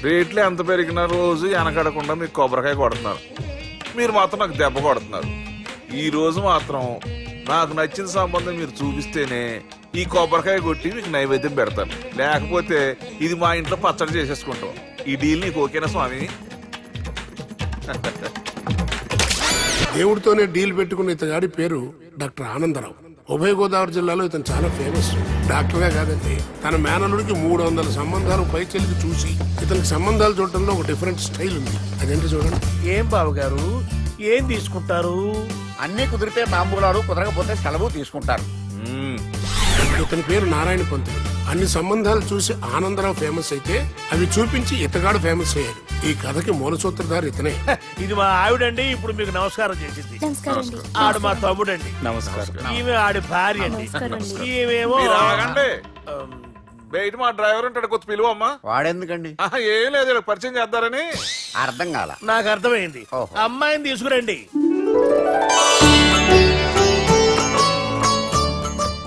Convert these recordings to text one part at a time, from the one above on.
రేట్లు ఎంత పెరిగినా రోజు వెనకడకుండా మీకు కొబ్బరికాయ కొడుతున్నారు. మీరు మాత్రం నాకు దెబ్బ కొడుతున్నారు. ఈ రోజు మాత్రం నాకు నచ్చిన సంబంధం మీరు చూపిస్తేనే ఈ కొబ్బరికాయ కొట్టి మీకు నైవేద్యం పెడతాను. లేకపోతే ఇది మా ఇంట్లో పచ్చడి చేసేసుకుంటాం. ఈ డీల్ నీకు ఓకేనా స్వామి? దేవుడితోనే డీల్ పెట్టుకున్న ఇతగాడి పేరు డాక్టర్ ఆనందరావు. ఉభయ గోదావరి జిల్లాలో ఇతను చాలా ఫేమస్. డాక్టర్గా కాదండి, తన మేనలుడికి 300 సంబంధాలు పైచెలికి చూసి ఇతనికి సంబంధాలు చూడటంలో ఒక డిఫరెంట్ స్టైల్ ఉంది. అదేంటి చూడండి. ఏం బావగారు, ఏం తీసుకుంటారు? అన్ని కుదిరితే తాంబూలాలు, కుదరకపోతే సెలవు తీసుకుంటారు. ఇతని పేరు నారాయణ పంతులు. అన్ని సంబంధాలు చూసి ఆనందరావు ఫేమస్ అయితే అవి చూపించి ఇతగాడు ఫేమస్ అయ్యాడు. ఈ కథకి మూల సూత్రధారి ఇతనే. ఇది మా ఆవిడండి, ఇప్పుడు మీకు నమస్కారం చేసింది. ఆడు మా తమ్ముడండి. నమస్కారం. ఈమె ఆడి భార్య అండి. ఈమెమో మీరు ఆగండి. బయట మా డ్రైవర్ ఉంటాడు, కొత్త పిలువమ్మా. వాడెందుకండి? ఏం లేదు, వీళ్ళకి పరిచయం చేద్దారని. అర్థం కాల. నాకు అర్థమైంది. ఓహో. అమ్మాయిని తీసుకురండి.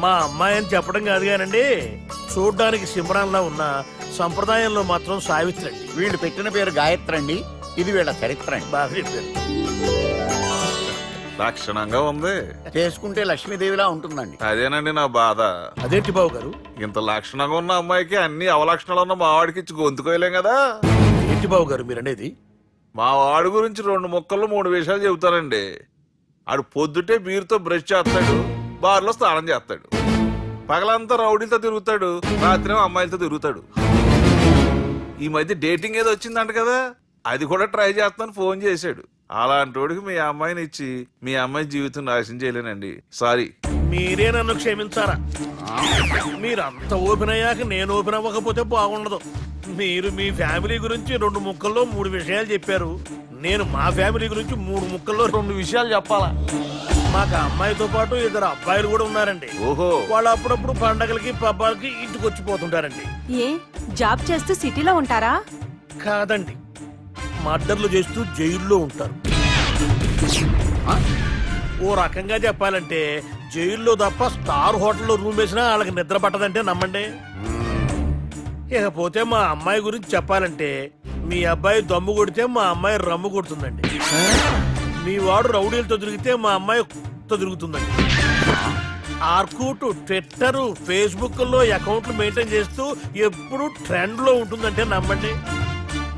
మా అమ్మాయి అని చెప్పడం కాదు కానండి, చూడ్డానికి సింహరాన్లా ఉన్న సంప్రదాయంలో మాత్రం సావిత్రి అండి. వీళ్ళు పెట్టిన పేరు గాయత్రి అండి. ఇది వీళ్ళ చరిత్ర అండి. బాగా చెప్పారు. లక్షణంగా ఉంది. చేసుకుంటే లక్ష్మీదేవిలా ఉంటుందండి. అదేనండి నా బాధ. అదేంటి బాబు గారు? ఇంత లక్షణంగా ఉన్న అమ్మాయికి అన్ని అవలక్షణాలు ఉన్న మా వాడికి ఇచ్చి గొంతుకోయలేం కదా. ఏంటి బాబు గారు మీరు అనేది? మా వాడి గురించి 2 ముక్కల్లో 3 విషయాలు చెబుతానండి. ఆడు పొద్దుటే బీరుతో బ్రష్ చేస్తాడు, బార్లో స్నానం చేస్తాడు, పగలంతా రౌడీలతో తిరుగుతాడు, రాత్రి అమ్మాయిలతో తిరుగుతాడు. ఈ మధ్య డేటింగ్ ఏదో వచ్చిందంట కదా, అది కూడా ట్రై చేస్తాను ఫోన్ చేశాడు. అలాంటి వాడికి మీ అమ్మాయిని ఇచ్చి మీ అమ్మాయి జీవితం నాశనం చేయలేనండి. సారీ. మీరే నన్ను క్షమించారా? మీరంత ఓపెన్ అయ్యాక నేను ఓపెన్ అవ్వకపోతే బాగుండదు. మీరు మీ ఫ్యామిలీ గురించి 2 ముక్కల్లో 3 విషయాలు చెప్పారు. నేను మా ఫ్యామిలీ గురించి 3 ముక్కల్లో 2 విషయాలు చెప్పాలా? మాకు అమ్మాయితో పాటు 2 అబ్బాయిలు కూడా ఉన్నారండి. ఓహో. వాళ్ళు అప్పుడప్పుడు పండగలకి పబ్బాలకి ఇంటికి వచ్చిపోతుంటారండి. ఏ జాబ్ చేస్తూ సిటీలో ఉంటారా? కాదండి, మర్డర్లు చేస్తూ జైల్లో ఉంటారు. ఓ రకంగా చెప్పాలంటే జైల్లో తప్ప స్టార్ హోటల్లో రూమ్ వేసినా వాళ్ళకి నిద్ర పట్టదంటే నమ్మండి. ఇకపోతే మా అమ్మాయి గురించి చెప్పాలంటే మీ అబ్బాయి దమ్ము కొడితే మా అమ్మాయి రమ్ము కొడుతుందండి. మీ వాడు రౌడీలతో తిరిగితే మా అమ్మాయి తో తిరుగుతుందండి. ఆర్కూట్, ట్విట్టర్, ఫేస్బుక్ లో అకౌంట్లు మెయింటైన్ చేస్తూ ఎప్పుడు ట్రెండ్ లో ఉంటుందంటే నమ్మండి.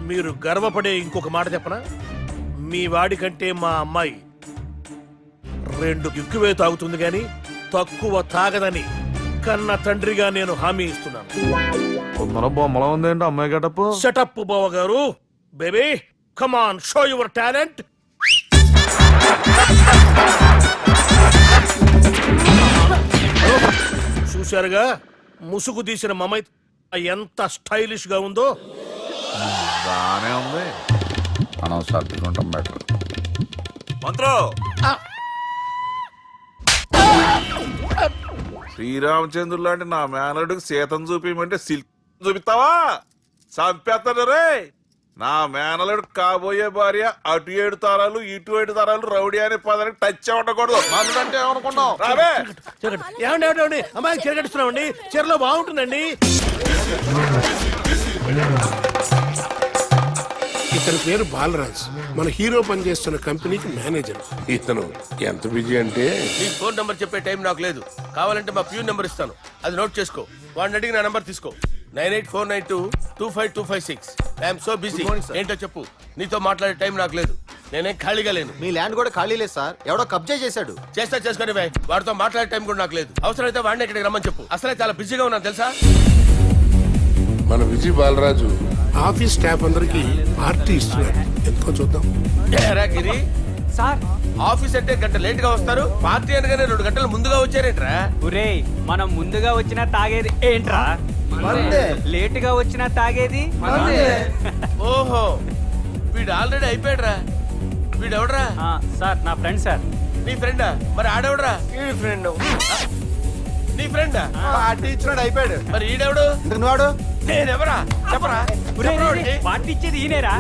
మీరు గర్వపడే ఇంకొక మాట చెప్పనా? మీ వాడి కంటే మా అమ్మాయి 2 ఎక్కువే తాగుతుంది గాని తక్కువ తాగదని కన్న తండ్రిగా నేను హామీ ఇస్తున్నాను. బొమ్మలా ఉందేంటి అమ్మాయి గడప? సెటప్ బావ గారు. Baby come on, show your talent. చూశారుగా ముసుగు తీసిన మమై ఎంత స్టైలిష్ గా ఉందో. బానే ఉంది. మనం సర్దుకుంటాం బెటర్. మంత్రో, శ్రీరామచంద్రుడు లాంటి నా మేనడుకి సీతను చూపించమంటే సిల్క్ చూపిస్తావా? చంపేస్తాడు రే. నా మేనలుడు కాబోయే భార్య అటు 7 తరాలు ఇటు 7 తరాలు రౌడీ అనే పదానికి టచ్ ఉండకూడదు. మందులంటే ఏమనుకున్నావు? రావే. ఏమండి అమ్మాయి చీర కట్టుస్తున్నామండి, చీరలో బాగుంటుందండి. ఇతని పేరు బాలరాజ్. మన హీరో పనిచేస్తున్న కంపెనీకి మేనేజర్. ఇతను ఎంత బిజీ అంటే నీ ఫోన్ నంబర్ చెప్పే టైం నాకు లేదు. కావాలంటే మా ప్యూన్ నెంబర్ ఇస్తాను, అది నోట్ చేసుకో. వాడిని అడిగి నా నంబర్ తీసుకో. 9849225256. I'm so busy. ఏంటో చెప్పు. నీతో మాట్లాడే టైం నాకు లేదు. నేనేం ఖాళీగా లేను. మీ ల్యాండ్ కూడా ఖాళీ లేదు సార్, ఎవడో కబ్జా చేశాడు. చేస్తా చేసుకుని బాయ్. వాడితో మాట్లాడే టైం కూడా నాకు లేదు. అవసరమైతే వాడిని ఇక్కడికి రమ్మని చెప్పు. అసలే చాలా బిజీగా ఉన్నాను తెలుసా. మన విజయ్ బాలరాజు ఆఫీస్ స్టాఫ్ అందరికి పార్టీ ఇస్తున్నాడు. ఎందుకో చూద్దాం. ఏరా గిరి సార్ ఆఫీస్ అంటే గంట లేట్ గా వస్తారు, పార్టీ అనగానే 2 గంటలు ముందుగా వచ్చారేంట్రా? ఒరే, మనం ముందుగా వచ్చినా తాగేది ఏంట్రా? లేట్ గా వచ్చినా తాగేది. ఓహో, వీడు ఆల్రెడీ అయిపోయాడురా. వీడెవడరా? సార్ నా ఫ్రెండ్ సార్. నీ ఫ్రెండా? మరి ఆడెవడరా? ఫ్రెండ్. నీ ఫ్రెండా? పార్టీ ఇచ్చినాడు అయిపోయాడు. మరి ఈడెవడు? వాడు నేనెవరా చెప్పరా? పార్టీ ఇచ్చేది ఈనేరా?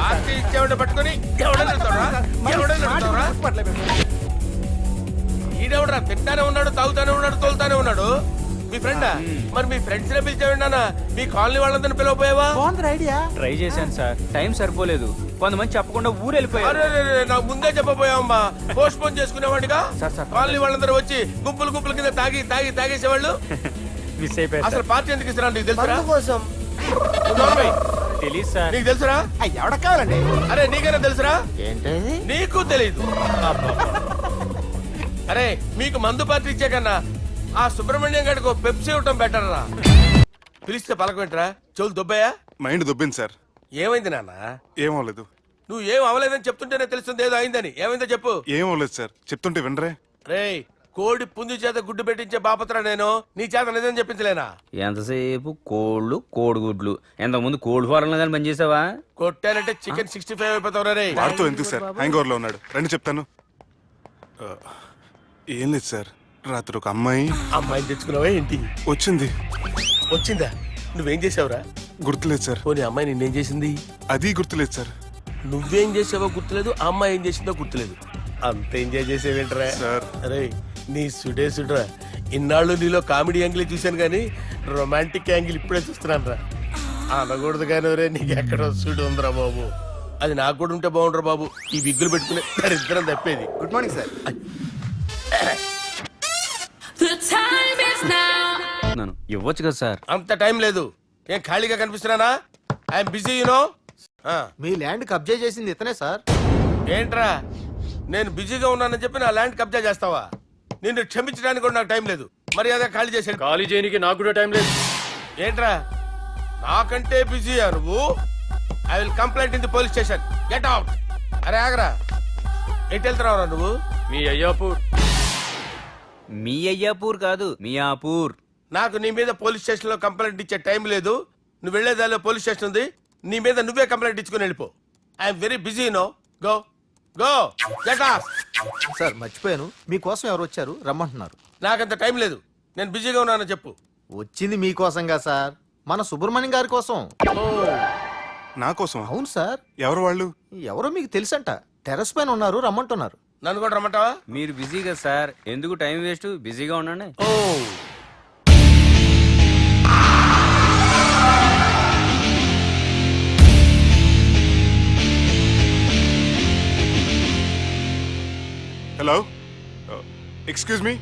పార్టీ ఇచ్చేవాడిని పట్టుకొని ఎవడని ఈడ వీడెవడరా తింటానే ఉన్నాడు, తాగుతానే ఉన్నాడు, తోలుతానే ఉన్నాడు. మీ ఫ్రెండా? మరి మీ ఫ్రెండ్స్ నే పిలిచావండి అన్న. మీ కాలనీ వాళ్ళందరినీ పిలవపోయావా? ట్రై చేశాను సార్, టైం సరిపోలేదు. కొంతమంది చెప్పకుండా ఊరు వెళ్ళిపోయారు. అరే రే రే, నాకు ముందే చెప్పపోయావమ్మా. పోస్ట్ పోన్ చేసుకునేవాడిగా. సార్. కాలనీ వాళ్ళందరూ వచ్చి గుంపులు గుంపుల కింద తాగేసేవాళ్ళు. మిస్ అయిపోయారు అసలు పార్టీ ఎందుకు ఇస్తున్నా నీకు తెలుసురా? కోసం తెలియదు సార్. నీకు తెలుసురా? ఎవడ కావాలండి? అరే నీకైనా తెలుసురా? ఏంటి నీకు తెలీదు. అరే మీకు మందు పార్టీ ఇచ్చే కన్నా ఆ సుబ్రహ్మణ్యం గడికి పెప్సీ ఇవ్వటం బెటర్ రా. పిలిస్తే పలకమేంట్రా? చెవులు దొబ్బయా? Mind దొబ్బింది sir. ఏమైంది నాన్న? ఏమవలేదు. నువ్వు ఏం అవలేదని చెప్తుంటేనే తెలుస్తుంది ఏదో అయిందని. ఏమైందో చెప్పు. ఏమవలేదు సార్, చెప్తుంటే వినరే. రేయ్, కోడి పుంజు చేత గుడ్డు పెట్టించే బాపత్ర నేను. నీ చేత నిజం చెప్పించలేనా? ఎంతసేపు కోళ్ళు కోడిగుడ్లు. ఎంతకుముందు కోడి ఫారంలో కానీ పనిచేసావా? కొట్టానంటే చికెన్ 65 అయిపోతావు రే. వాడుతూ ఎందుకు సార్, హ్యాంగ్ ఓవర్ లో ఉన్నాడు. రండి చెప్తాను. ఏం లేదు సార్, రాత్రి ఒక అమ్మాయిని తెచ్చుకున్నావా ఏంటి? వచ్చిందా? నువ్వేం చేసావురా? గుర్తులేదు సార్. పోనీ అమ్మాయి నిన్నేం చేసింది? అది గుర్తులేదు సార్. నువ్వేం చేసావో గుర్తులేదు, ఆ అమ్మాయి ఏం చేసిందో గుర్తులేదు. అంత ఎంజాయ్ చేసేవేంట్రా సార్? అరే నీ సుడేసుడ్రా. ఇన్నాళ్ళు నీలో కామెడీ యాంగిల్ చూశాను కానీ రొమాంటిక్ యాంగిల్ ఇప్పుడే చూస్తున్నాను రా. అనకూడదు కానీ రే, నీకు ఎక్కడో సుడు ఉందిరా బాబు. అది నాకు కూడా ఉంటే బాగుండ్రా బాబు. ఈ విగ్గులు పెట్టుకునే ఇద్దరం తప్పేది. Good morning sir. ఇవ్వచ్చు కదా సార్. అంత టైం లేదు. ఏం ఖాళీగా కనిపిస్తున్నానా? I'm busy you know. మీ ల్యాండ్ కబ్జా చేసింది ఇతనే సార్. ఏంట్రా నేను బిజీగా ఉన్నానని చెప్పి నా ల్యాండ్ కబ్జా చేస్తావా? నిన్ను క్షమించడానికి కూడా నాకు టైం లేదు. మరి అదే ఖాళీ చేసాడు. ఖాళీ చేయడానికి నాకు కూడా టైం లేదు. ఏంట్రా నాకంటే బిజీయా నువ్వు? I will complaint in the police station. Get out. అరే ఆగరా, ఎటు వెళ్తున్నావురా నువ్వు? మీ అయ్యాపూర్ కాదు, మియాపూర్. నాకు నీ మీద పోలీస్ స్టేషన్ లో కంప్లైంట్ ఇచ్చే టైం లేదు. నువ్వు వెళ్లేదాలో పోలీస్ స్టేషన్ ఉంది. నీ మీద నువ్వే కంప్లైంట్ ఇచ్చుకుని వెళ్ళిపో. I'm very busy no. Go go get out. Sir మర్చిపోయాను, మీకోసం ఎవరు వచ్చారు రమ్మంటున్నారు. నాకంత టైం లేదు, నేను బిజీగా ఉన్నానని చెప్పు. వచ్చింది మీకోసంగా సార్, మన సుబ్రహ్మణ్యం గారి కోసం. నా కోసం? అవును సార్. ఎవరు వాళ్ళు? ఎవరో మీకు తెలుసంట. టెర్రస్ పైన ఉన్నారు, రమ్మంటున్నారు. నన్ను కూడా రమ్మంటావా? మీరు బిజీగా సార్, ఎందుకు టైం వేస్ట్? బిజీగా ఉండండి. ఓ హలో, ఎక్స్క్యూజ్ మీ.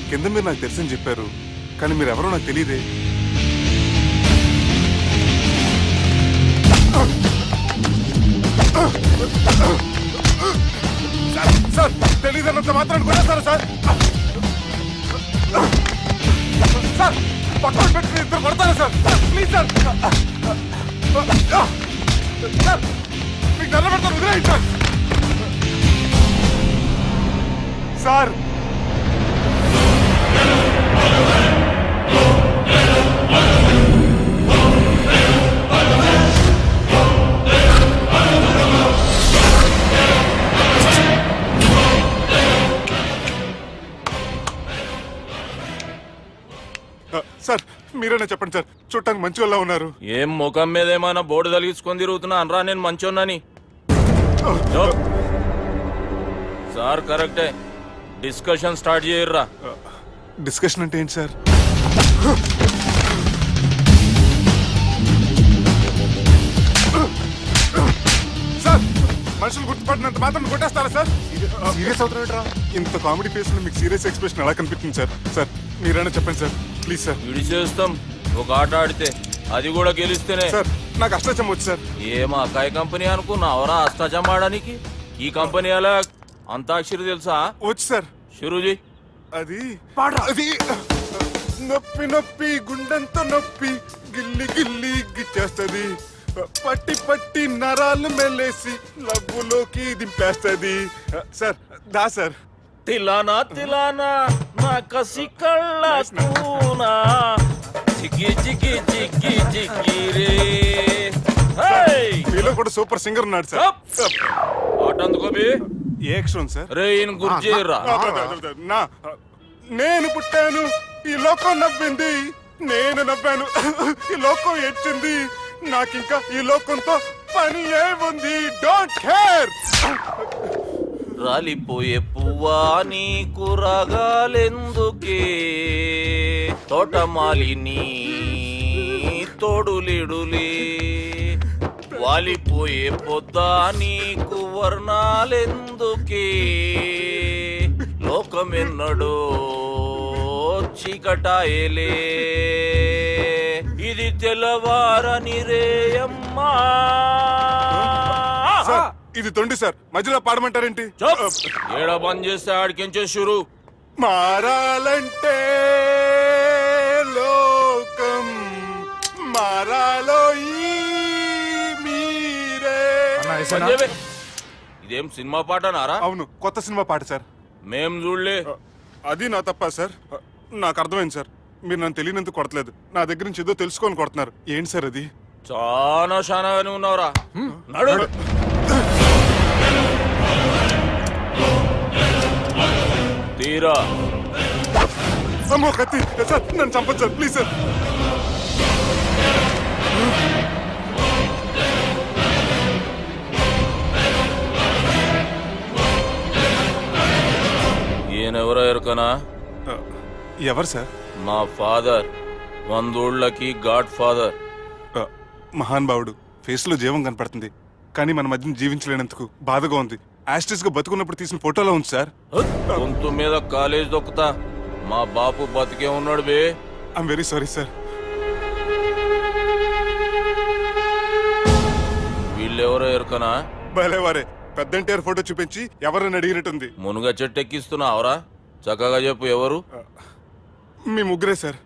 కింద మీరు నాకు తెలుసని చెప్పారు, కానీ మీరు ఎవరో నాకు తెలియదే. సార్ తెలియదన్నంత మాత్రం కొట్టేస్తారా సార్? సార్ పక్కన పెట్టి ఇద్దరు కొడతారా సార్? Please sir. సార్ మీకు దండం పెడతాను, వదిలేయండి సార్. సార్ సార్ మీరైనా చెప్పండి సార్, చూడటానికి మంచి వాళ్ళ ఉన్నారు. ఏం ముఖం మీద ఏమైనా బోర్డు తలిగించుకొని తిరుగుతున్నా అనరా నేను మంచోన్నని? సార్ కరెక్టే, డిస్కషన్ స్టార్ట్ చేయర్రా. డిస్కషన్ అంటే ఏంటి సార్? సార్ మనుషులు గుర్తుపడినంత మాత్రం కొట్టేస్తారా సార్? సీరియస్ అవుతున్నా? ఇంత కామెడీ ఫేస్ లో మీకు సీరియస్ ఎక్స్ప్రెషన్ ఎలా కనిపిస్తుంది సార్? సార్ మీరైనా చెప్పండి సార్, ప్లీజ్ సార్. విడి చేస్తాం ఒక ఆట ఆడితే, అది కూడా గెలిస్తేనే. సార్ నాకు అష్టాచం వచ్చు సార్. ఏం అకాయ కంపెనీ అనుకున్నావరా అష్టాచం ఆడడానికి? ఈ కంపెనీ అలా అంతాక్షరి తెలుసా? వచ్చు సార్. షురూజీ. అది అది నొప్పి నొప్పి గుండెంతో నొప్పి గిల్లి గిల్లి గిచ్చేస్తుంది, పట్టి పట్టి నరాలు మెల్లేసి లవ్వులోకి దింపేస్తుంది. సార్ దా సార్. తిలానా తిలానా నా కసి కళ్ళ కూనా చిక్కి చిక్కి చిక్కి చిక్కి రే. మీలో కూడా సూపర్ సింగర్ ఉన్నాడు సార్. ఆట అందుకోబి. ఏ అక్షరం సార్? రే ఈయన గుర్చేయరా. నా నేను పుట్టాను, ఈ లోకం నవ్వింది, నేను నవ్వాను. ఈ లోకం ఏడ్చింది. నాకింకా ఈ లోకంతో పని ఏముంది? Don't care. రాలిపోయే పువ్వా నీకు రాగాలెందుకే, తోటమాలిని తోడులిడులే, వాలిపోయే పొద్దా నీకు వర్ణాలెందుకే, లోకమెన్నడో చీకటాయలే, ఇది తెల్లవారని రేయమ్మా. సార్, ఇది తొండి సార్, మధ్యలో పాడమంటారేంటి? ఏడ బంద్ చేస్తే ఆడికించే షురు. మారాలంటే లోకం మారాలో ఈ మీరే. బంద్ చేయవే. ఇదేం సినిమా పాట నారా? అవును, కొత్త సినిమా పాట సార్. మేం చూడలే. అది నా తప్ప సార్. నాకు అర్థమైంది సార్. మీరు నన్ను తెలియనందుకు కొడతలేదు, నా దగ్గర నుంచి ఏదో తెలుసుకొని కొడుతున్నారు. ఏంటి సార్ అది? చాలా శానాగానే ఉన్నావురా. నడు. తీరా. అమ్మో కత్తి సార్, నన్ను చంపదు సార్, ప్లీజ్ సార్. ఈయనెవరో ఎరుకనా? ఎవరు సార్? మా ఫాదర్, 100 గాడ్ ఫాదర్. మహాన్ భావుడు. ఫేస్ లో జీవం కనపడుతుంది, కానీ మన మధ్యన జీవించలేనందుకు బాధగా ఉంది. యాస్టిస్ గా బతుకున్నప్పుడు తీసిన ఫోటోలో ఉంది సార్. గొంతు మీద కాలేజ్ దొక్కుతా. మా బాపు బతికే ఉన్నాడు బే. I'm very sorry sir. వీళ్ళెవరో ఎరుకనా? భలేవారే, పెద్ద ఎన్టీఆర్ ఫోటో చూపించి ఎవరని అడిగినట్టుంది. మునుగ చెట్టు ఎక్కిస్తున్నావురా? చక్కగా చెప్పు ఎవరు? మీ ముగ్గురే సార్.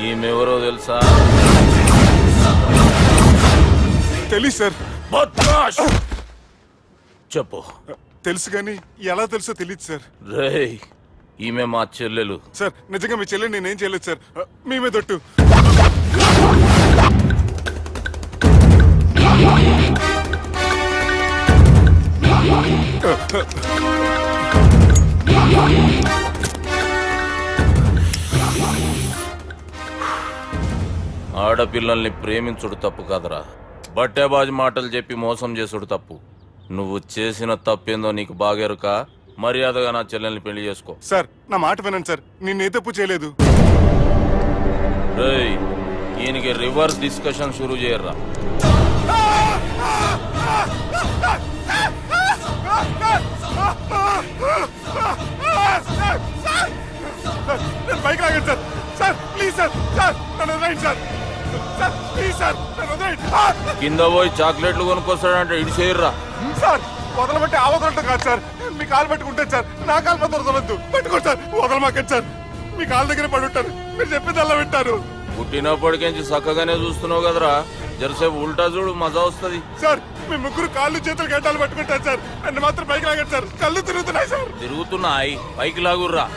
ఈమెవరో తెలుసా? తెలీదు సార్. బద్మాష్! చెప్పు. తెలుసు కానీ ఎలా తెలుసో తెలియదు సార్. రేయ్, ఈమె మా చెల్లెలు. సార్, నిజంగా మీ చెల్లెని నేనేం చేయలేదు సార్. మీ మీద ఒట్టు. ఆడపిల్లల్ని ప్రేమించుడు తప్పు కాదురా, బట్టేబాజు మాటలు చెప్పి మోసం చేసుడు తప్పు. నువ్వు చేసిన తప్పేందో నీకు బాగెరుక. మర్యాదగా నా చెల్లెల్ని పెళ్లి చేసుకో. సార్, నా మాట వినండి సార్, నేనే తప్పు చేయలేదు. రేయ్, ఈయనకి రివర్స్ డిస్కషన్ షురూ చేయర్రా. నేను బైక్ లాగండి sir. Sir please sir, sir నన్ను వదిలేయండి సార్. సార్ ప్లీజ్ సార్, నన్ను వదిలేయండి. కింద పోయి చాక్లెట్లు కొనుక్కొస్తాడంటే ఇటు చేయర్రా. సార్, వదలబట్టి ఆ వదలటం కాదు సార్. మీ కాలు పట్టుకుంటాను సార్, నా కాలు పట్టు వదలవద్దు. పట్టుకోండి సార్, వదలమాకండి సార్. మీ కాలు దగ్గర పడి ఉంటారు, మీరు చెప్పేదల్లా వింటారు. పుట్టినప్పటికేంచి చక్కగానే చూస్తున్నావు కదరా, జరసేపు ఉల్టా చూడు, మజా వస్తుంది. సార్, మీ ముగ్గురు కాళ్ళు చేతులు గడ్డాలు పట్టుకుంటారు సార్, నన్ను మాత్రం బైక్ లాగండి సార్. కళ్ళు తిరుగుతున్నాయి సార్. తిరుగుతున్నాయి, పైకి లాగుర్రా.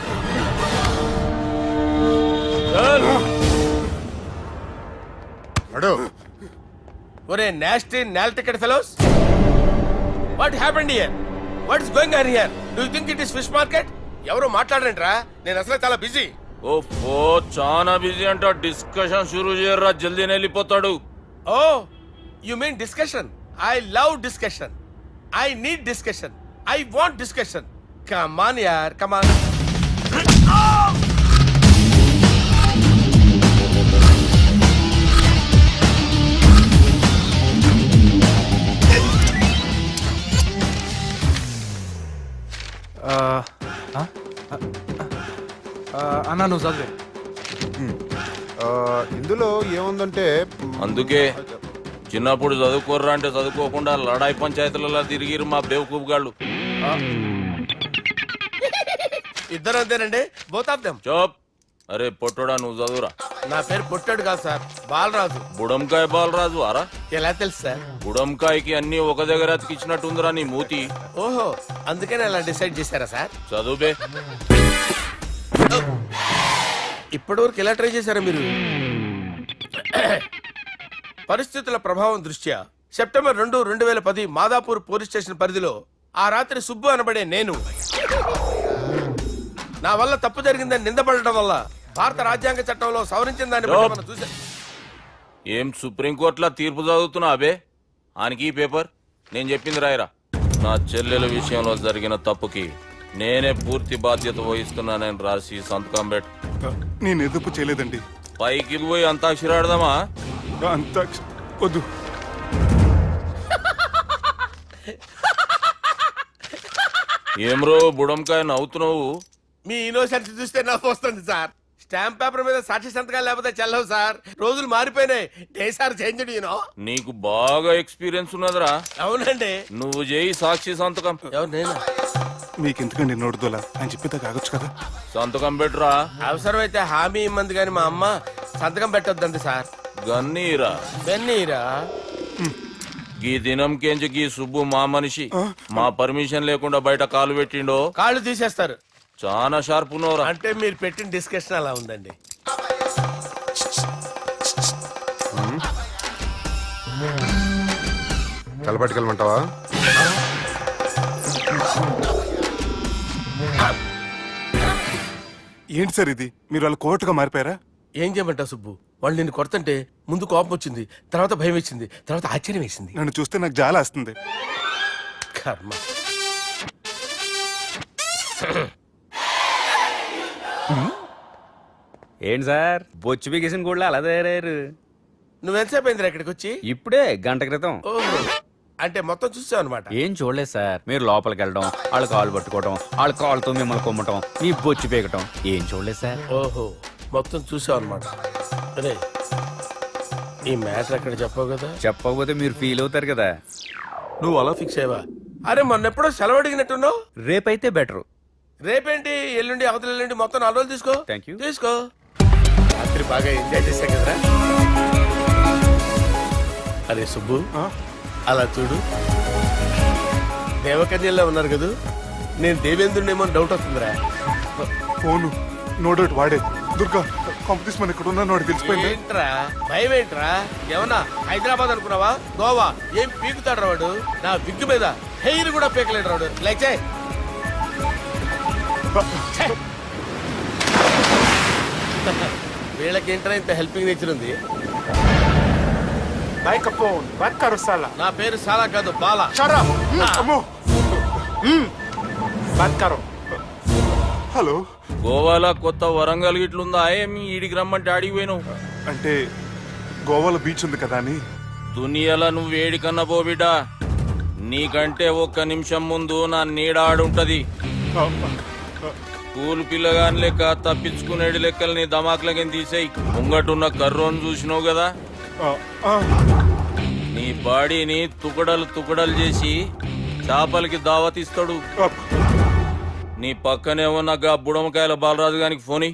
ఒరే nasty null ticket fellows, what happened here? What is going on here? Do you think it is fish market? ఎవరు మాట్లాడరంట్రా, నేను అసలే చాలా బిజీ. ఓ చాలా బిజీ అంట. డిస్కషన్ షురూ చేయర్రా, జల్దీ వెళ్ళిపోతాడు. Oh you mean discussion? I love discussion. I need discussion. I want discussion. Come on యార్, కమ్ ఆన్. అన్నా నువ్వు చదివే. ఇందులో ఏముందంటే అందుకే చిన్నప్పుడు చదువుకోర్రా అంటే చదువుకోకుండా లడాయి పంచాయతీలలో తిరిగిరు మా బేవకూపు గాళ్ళు. ఇద్దరు అంతేనండి, బోత్ ఆఫ్ దెమ్. చోప్. అరే పొట్టోడా, నువ్వు చదువురా. నా పేరు పొట్టాడు కాదు సార్, బాలరాజు. బుడంకాయ బాలరాజు అరా? ఎలా తెలుసు సార్? బుడంకాయకి అన్ని ఒక దగ్గర అతికిచ్చినట్టుందిరా నీ మూతి. ఓహో, అందుకని అలా డిసైడ్ చేశారా సార్? చదువుబే. ఇప్పటి వరకు ఎలా ట్రై చేశారా మీరు? పరిస్థితుల ప్రభావం దృష్ట్యా సెప్టెంబర్ 2, 2010 మాదాపూర్ పోలీస్ స్టేషన్ పరిధిలో ఆ రాత్రి సుబ్బు అనబడే నేను నా వల్ల తప్పు జరిగిందని నిందపడటం వల్ల భారత రాజ్యాంగ చట్టంలో సవరించిన దాన్ని బట్టి మనం చూసా. ఏం సుప్రీంకోర్టులో తీర్పు చదువుతున్నా అబే ఆనికి ఈ పేపర్ నేను చెప్పింది రాయరా. నా చెల్లెల విషయంలో జరిగిన తప్పుకి నేనే పూర్తి బాధ్యత వహిస్తున్నానని రాసి సంతకం పెట్టు. నేను ఎదుపు చేయలేదండి. పైకి పోయి అంతాక్షరి ఆడదామా? అంత వద్దు. ఏమ్రో బుడంకాయ నవ్వుతున్నావు? మీ ఇన్నోసెన్స్ చూస్తే నవ్వు వస్తుంది సార్. స్టాంప్ పేపర్ మీద సాక్షి సంతకాలు లేకపోతే చెల్లవు సార్. రోజులు మారిపోయినాయి. Day sir change you know. నీకు బాగా ఎక్స్పీరియన్స్ ఉన్నదిరా. అవునండి. నువ్వు చేయి సాక్షి సంతకం. ఎవరు నేను? మీకు ఎందుకండి నోడుదోలా అని చెప్పేదా కాగొచ్చు కదా. సంతకం పెట్టురా. అవసరమైతే హామీ ఇమ్మంది కానీ మా అమ్మ సంతకం పెట్టొద్దండి సార్. గన్నీరా బెన్నీరా. గీ దినం కేంచి గీ సుబ్బు మా మనిషి మా పర్మిషన్ లేకుండా బయట కాలు పెట్టిండో కాళ్ళు తీసేస్తారు. చాలా షార్ప్ ఉన్నవరా. అంటే మీరు పెట్టిన డిస్కషన్ అలా ఉందండి. కలపట్టుకెళ్ళమంటావా? ఏంటి సార్ ఇది? మీరు వాళ్ళ కోర్టుగా మారిపోయారా? ఏం చేయమంటావు సుబ్బు? వాళ్ళు నిన్ను కొడుతుంటే ముందు కోపం వచ్చింది, తర్వాత భయం వేసింది, తర్వాత ఆశ్చర్యం వేసింది. నన్ను చూస్తే నాకు జాలి వస్తుంది. కర్మ. ఏంటి సార్ బొచ్చు బిగేసిన కూడా అలా తయారయ్యారు? నువ్వెంతసేపు అయిందిరా ఇక్కడికి వచ్చి? ఇప్పుడే గంట క్రితం. ఓహో, అంటే మొత్తం చూసావు అనమాట. ఏం చూడలేదు సార్. మీరు లోపలికి వెళ్ళడం, వాళ్ళ కాలు పట్టుకోవడం, వాళ్ళ కాళ్ళతో మిమ్మల్ని కొమ్మటం, మీ బొచ్చు పీకటం ఏం చూడలేదు సార్. ఓహో, మొత్తం చూసావు అనమాట. అరే ఈ మ్యాటర్ అక్కడ చెప్పావు కదా. చెప్పకపోతే మీరు ఫీల్ అవుతారు కదా. నువ్వు అలా ఫిక్స్ అయ్యవా? అరే మొన్నెప్పుడో సెలవు అడిగినట్టున్నావు. రేపైతే బెటర్. రేపేంటి, ఎల్లుండి, అవతల ఎల్లుండి, మొత్తం 4 రోజులు తీసుకో. Thank you. తీసుకో. రాత్రి బాగా ఎంజాయ్ చేశాం కదరా. అరే సుబ్బు, అలా చూడు. దేవకన్యల్లో ఉన్నారు కదా. నేను దేవేంద్రునేమో డౌట్ వస్తుందిరా. ఫోను నో డౌట్ వాడే. దుర్గా కాంపిటీషన్ మన ఇక్కడ ఉన్నాను వాడు తెలిసిపోయింది. ఏంట్రా భయం ఏంట్రా? ఏమన్నా హైదరాబాద్ అనుకున్నావా? గోవా ఏం పీకుతాడు వాడు. నా విగ్గు మీద హెయిర్ కూడా పీకలేడు రాడు. లేచే. వీళ్ళకేంట్రా ఇంత హెల్పింగ్ నేచర్ ఉంది. నా పేరు సాలా కాదు, బాలా. అమ్మో. హలో. గోవాలో కొత్త వరంగల్ గిట్లుందా? మీ ఈడికి రమ్మంటే ఆడికి పోయినావు. అంటే గోవాలో బీచ్ ఉంది కదా అని. దునియాలో నువ్వు వేడికన్నా పో బిడ్డ. నీకంటే ఒక్క నిమిషం ముందు నా నీడ ఆడుంటది. స్కూల్ పిల్లగాని లెక్క తప్పించుకునేడు లెక్కలు నీ దమాకులకి తీసేయి. ముంగటున్న కర్రోని చూసినావు కదా. నీ బాడీని తుకడలు తుకడలు చేసి చేపలకి దావతిస్తాడు. నీ పక్కనే ఉన్న గా బుడమకాయల బాలరాజు గానికి ఫోని.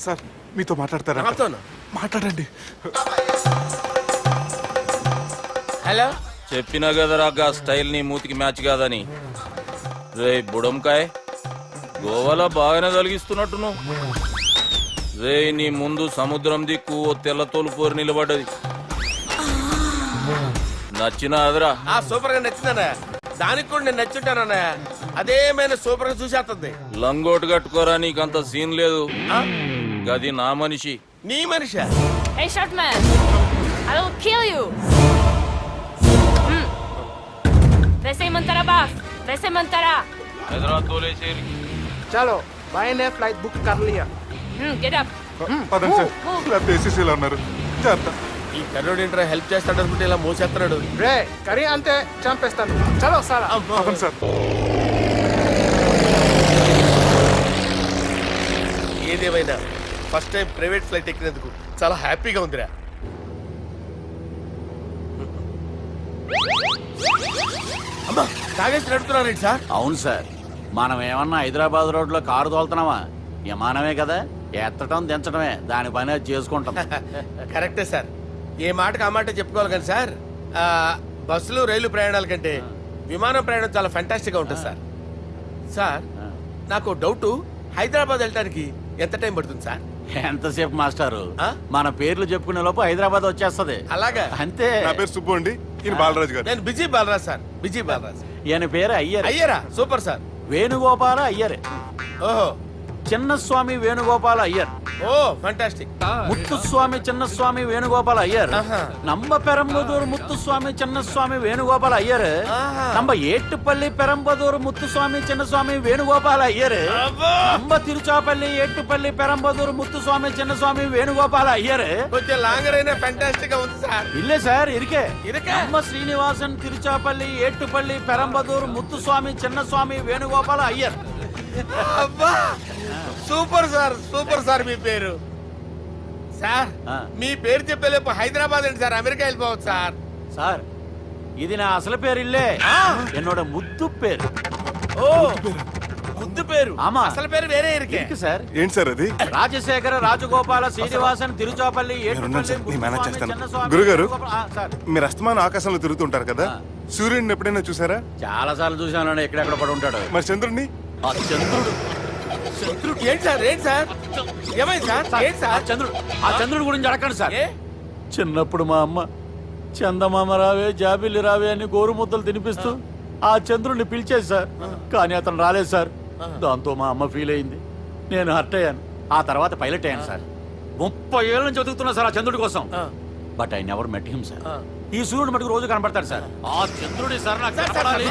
సార్ మీతో మాట్లాడతారా? మాట్లాడండి. హలో. చెప్పినా కదరా గా స్టైల్ నీ మూతికి మ్యాచ్ కాదని. రే బుడంకాయ్, గోవాలో బాగానే తొలగిస్తున్నట్టు నువ్వు. రే నీ ముందు సముద్రం దిక్కు ఓ తెల్ల తోలుపోరు నిలబడ్డది. నచ్చిన అదరా? సూపర్ గా నచ్చిందన్నా. దానికి కూడా నేను నచ్చుంటానన్నా. అదేమైనా సూపర్ గా చూసేస్తుంది. లంగోటు కట్టుకోరా, నీకంత సీన్ లేదు. గది నా మనిషి. నీ Manisha? Hey, short man! I will kill you! वैसे ही मंतरा बास, वैसे मंतरा. ఎదరా తోలేసేరి. చలో బాయ్ ఫ్లైట్ బుక్ కర్ లియా. Get up. పదండి సార్. లేకపోతే ఏసీసీలో ఉన్నారు. జాగ్రత్త. ఈ కర్రోడు ఏంట్రా హెల్ప్ చేస్తాడు అనుకుంటే ఇలా మోసేస్తున్నాడు. రే కరీ అంతే చంపేస్తాను. చలో సార్. పదండి సార్. ఏదేమైనా ఫస్ట్ టైం ప్రైవేట్ ఫ్లైట్ ఎక్కినందుకు చాలా హ్యాపీగా ఉందిరా. అమ్మా తాగేసి నడుపుతున్నారండి సార్. అవును సార్, మనం ఏమన్నా హైదరాబాద్ రోడ్ లో కారు తోలుతున్నామా? విమానమే కదా, ఎత్తడం దించడమే దాని పని అది చేసుకుంటాం. కరెక్టే సార్. ఏ మాటకు ఆ మాట చెప్పుకోవాలి కానీ సార్, బస్సులు రైలు ప్రయాణాల కంటే విమానం ప్రయాణం చాలా ఫెంటాస్టిక్ గా ఉంటుంది సార్. సార్ నాకు డౌట్, హైదరాబాద్ వెళ్ళడానికి ఎంత టైం పడుతుంది సార్? ఎంతసేపు మాస్టారు, మన పేర్లు చెప్పుకునే లోపు హైదరాబాద్ వచ్చేస్తది. అలాగా? అంతే. నా పేరు సుబ్బు అండి. ఈయన బాలరాజు గారు. నేను busy Balaraj sir. Busy Balaraj. ఈయన పేరు అయ్యర్. అయ్యరా? Super sir. వేణుగోపాల అయ్యరే. ఓహో, చిన్నస్వామి వేణుగోపాల అయ్యర్, ఓ ఫంటాస్టిక్. ముత్తుస్వామి చిన్నస్వామి వేణుగోపాల అయ్యర్, ఆహా. నంబ పెరంబదూరు ముత్తుస్వామి చిన్నస్వామి వేణుగోపాల అయ్యర్, ఆహా. నంబ ఏట్టుపల్లి పెరంబదూరు ముత్తుస్వామి చిన్నస్వామి వేణుగోపాల అయ్యర్, నంబ తిరుచాపల్లి ఏట్టుపల్లి పెరంబదూరు ముత్తుస్వామి చిన్నస్వామి వేణుగోపాల అయ్యర్. కొంచెం లాంగర్ అయినా ఫంటాస్టిక్ గా ఉంది సార్. ఇల్లే సార్ ఇరికే. ఇరికే? నంబ శ్రీనివాసన్ తిరుచాపల్లి ఏట్టుపల్లి పెరంబదూరు ముత్తుస్వామి చిన్నస్వామి వేణుగోపాల అయ్యర్. అబ్బా సూపర్ సార్, సూపర్ సార్. మీ పేరు సార్, ఆ. మీ పేరు చెప్పేలేపు హైదరాబాద్ అండి సార్, అమెరికా వెళ్ళిపోవచ్చు సార్. సార్ ఇది నా అసలు పేరు ఇల్లే, என்னோட ముద్దు పేరు. ఓ ముద్దు పేరు. ఆమా. అసలు పేరు వేరే ఇరికే. ఇరికి సార్. ఏంటి సార్ అది? రాజశేఖర రాజగోపాల శ్రీనివాసన్ తిరుచాపల్లి నేనున్నాను సార్, నేను మేనేజ్ ముత్తుస్వామి, చేస్తాను. చిన్నస్వామి, గురుగారు? వేణుగోపాల- సార్ మీరు అస్తమానం ఆకాశంలో తిరుగుతుంటారు కదా, సూర్యుడిని ఎప్పుడైనా చూసారా? చాలా సార్లు చూశాను ఎక్కడెక్కడ పడి ఉంటాడు. మరి చంద్రుడిని? ఆ చంద్రుడు ఏంటి సార్, ఏంటి సార్, ఏమైంది సార్, ఏంటి ఆ సార్? చంద్రుడు ఆ చంద్రుడి గురించి అడగండి సార్. ఏ? చిన్నప్పుడు మా అమ్మ చందమామ రావే జాబిల్లి రావే అని గోరు ముద్దలు తినిపిస్తూ ఆ చంద్రుడిని పిలిచేది సార్, కానీ అతను రాలేదు సార్. దాంతో మా అమ్మ ఫీల్ అయింది, నేను హర్ట్ అయ్యాను. ఆ తర్వాత పైలట్ అయ్యాను సార్. 30 ఏళ్ళ నుంచి చదువుతున్నా సార్ ఆ చంద్రుడి కోసం. But I never met him sir. ఈ సూర్యుడు మటుకు రోజు కనబడతాడు సార్. ఆ చంద్రుడి సార్ నాకు కనపడాలి.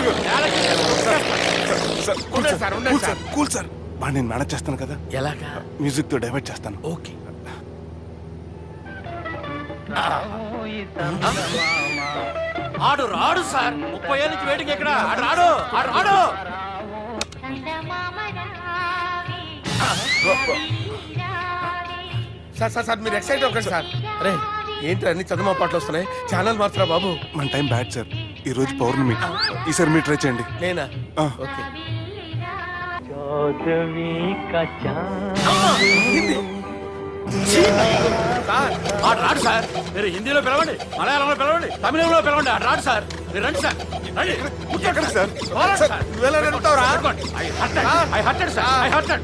సార్, కూల్ ఉండండి సార్, సార్, ఉండండి కూల్ సార్, కూల్ సార్. బాగా నేను మేనేజ్ చేస్తాను కదా, ఎలాగా? మ్యూజిక్ తో డైవర్ట్ చేస్తాను. ఓకే. ఆడు రాడు సార్. 30 ఏళ్ళ నుంచి వెయిటింగ్ ఎక్కడ? ఆడు రాడు, ఆడు రాడు. సార్ సార్ సార్ మీరు ఎక్సైట్ అవ్వకండి సార్. అరే ఏంటి అన్ని చదువు పాటలు వస్తున్నాయి, ఛానల్ మార్చరా బాబు. మన టైం బ్యాడ్ సార్, ఈ రోజు పౌర్ణమి. ఈసారి మీరు ట్రై చేయండి. నేనా? ఆ. ఓకే. సార్ ఆడు రాడు సార్. మీరు హిందీలో పిలవండి, మలయాళంలో పిలవండి, తమిళంలో పిలవండి. ఆడు రాడు సార్. మీరు రండి సార్, రండి. ఎక్కడికి సార్? పోరాడు సార్. నువ్వెలా నడుపుతావురా? పట్టుకోండి. I hurted, sir. I hurted.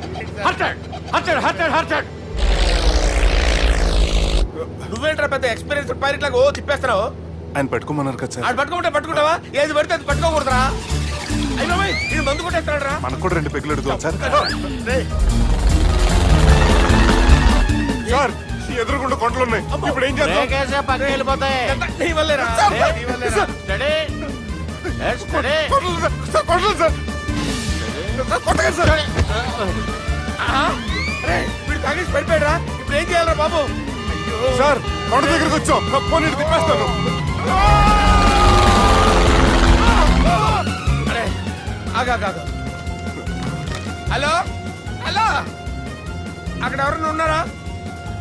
నువ్వేంట్రా పెద్ద ఎక్స్పీరియన్స్ పైరెట్ లాగా ఓ తిప్పేస్తున్నావు? ఆయన పట్టుకోమన్నారు కదా సార్. ఆడు పట్టుకుంటే పట్టుకుంటావా? ఏది పడితే అది పట్టుకోకూడదురా. అయ్యో ఇది మందు కొట్టేస్తాడు రా. మనకు కూడా 2 పెగ్గులు అడుగుతాం సార్. సార్, ఈ ఎదురుగుండా కొండలు ఉన్నాయి, ఇప్పుడు ఏం చేద్దాం? బ్రేకేసే పక్కకి వెళ్ళిపోతాయి. నీ వల్లేరా? నీ వల్లేరా? Steady. Yes, steady. కొండలు సార్, సార్, కొండలు సార్. సార్, కొట్టకండి సార్. ఆహా. అరే, వీడు తాగేసి పడిపోయాడు రా. ఇప్పుడు ఏం చేయాలరా బాబు? అయ్యో. సార్, కొండ దగ్గరికి వచ్చాం, పోనీ ఇటు తిప్పేస్తాను. అరే ఆగా. హలో హలో, అక్కడ ఎవరైనా ఉన్నారా?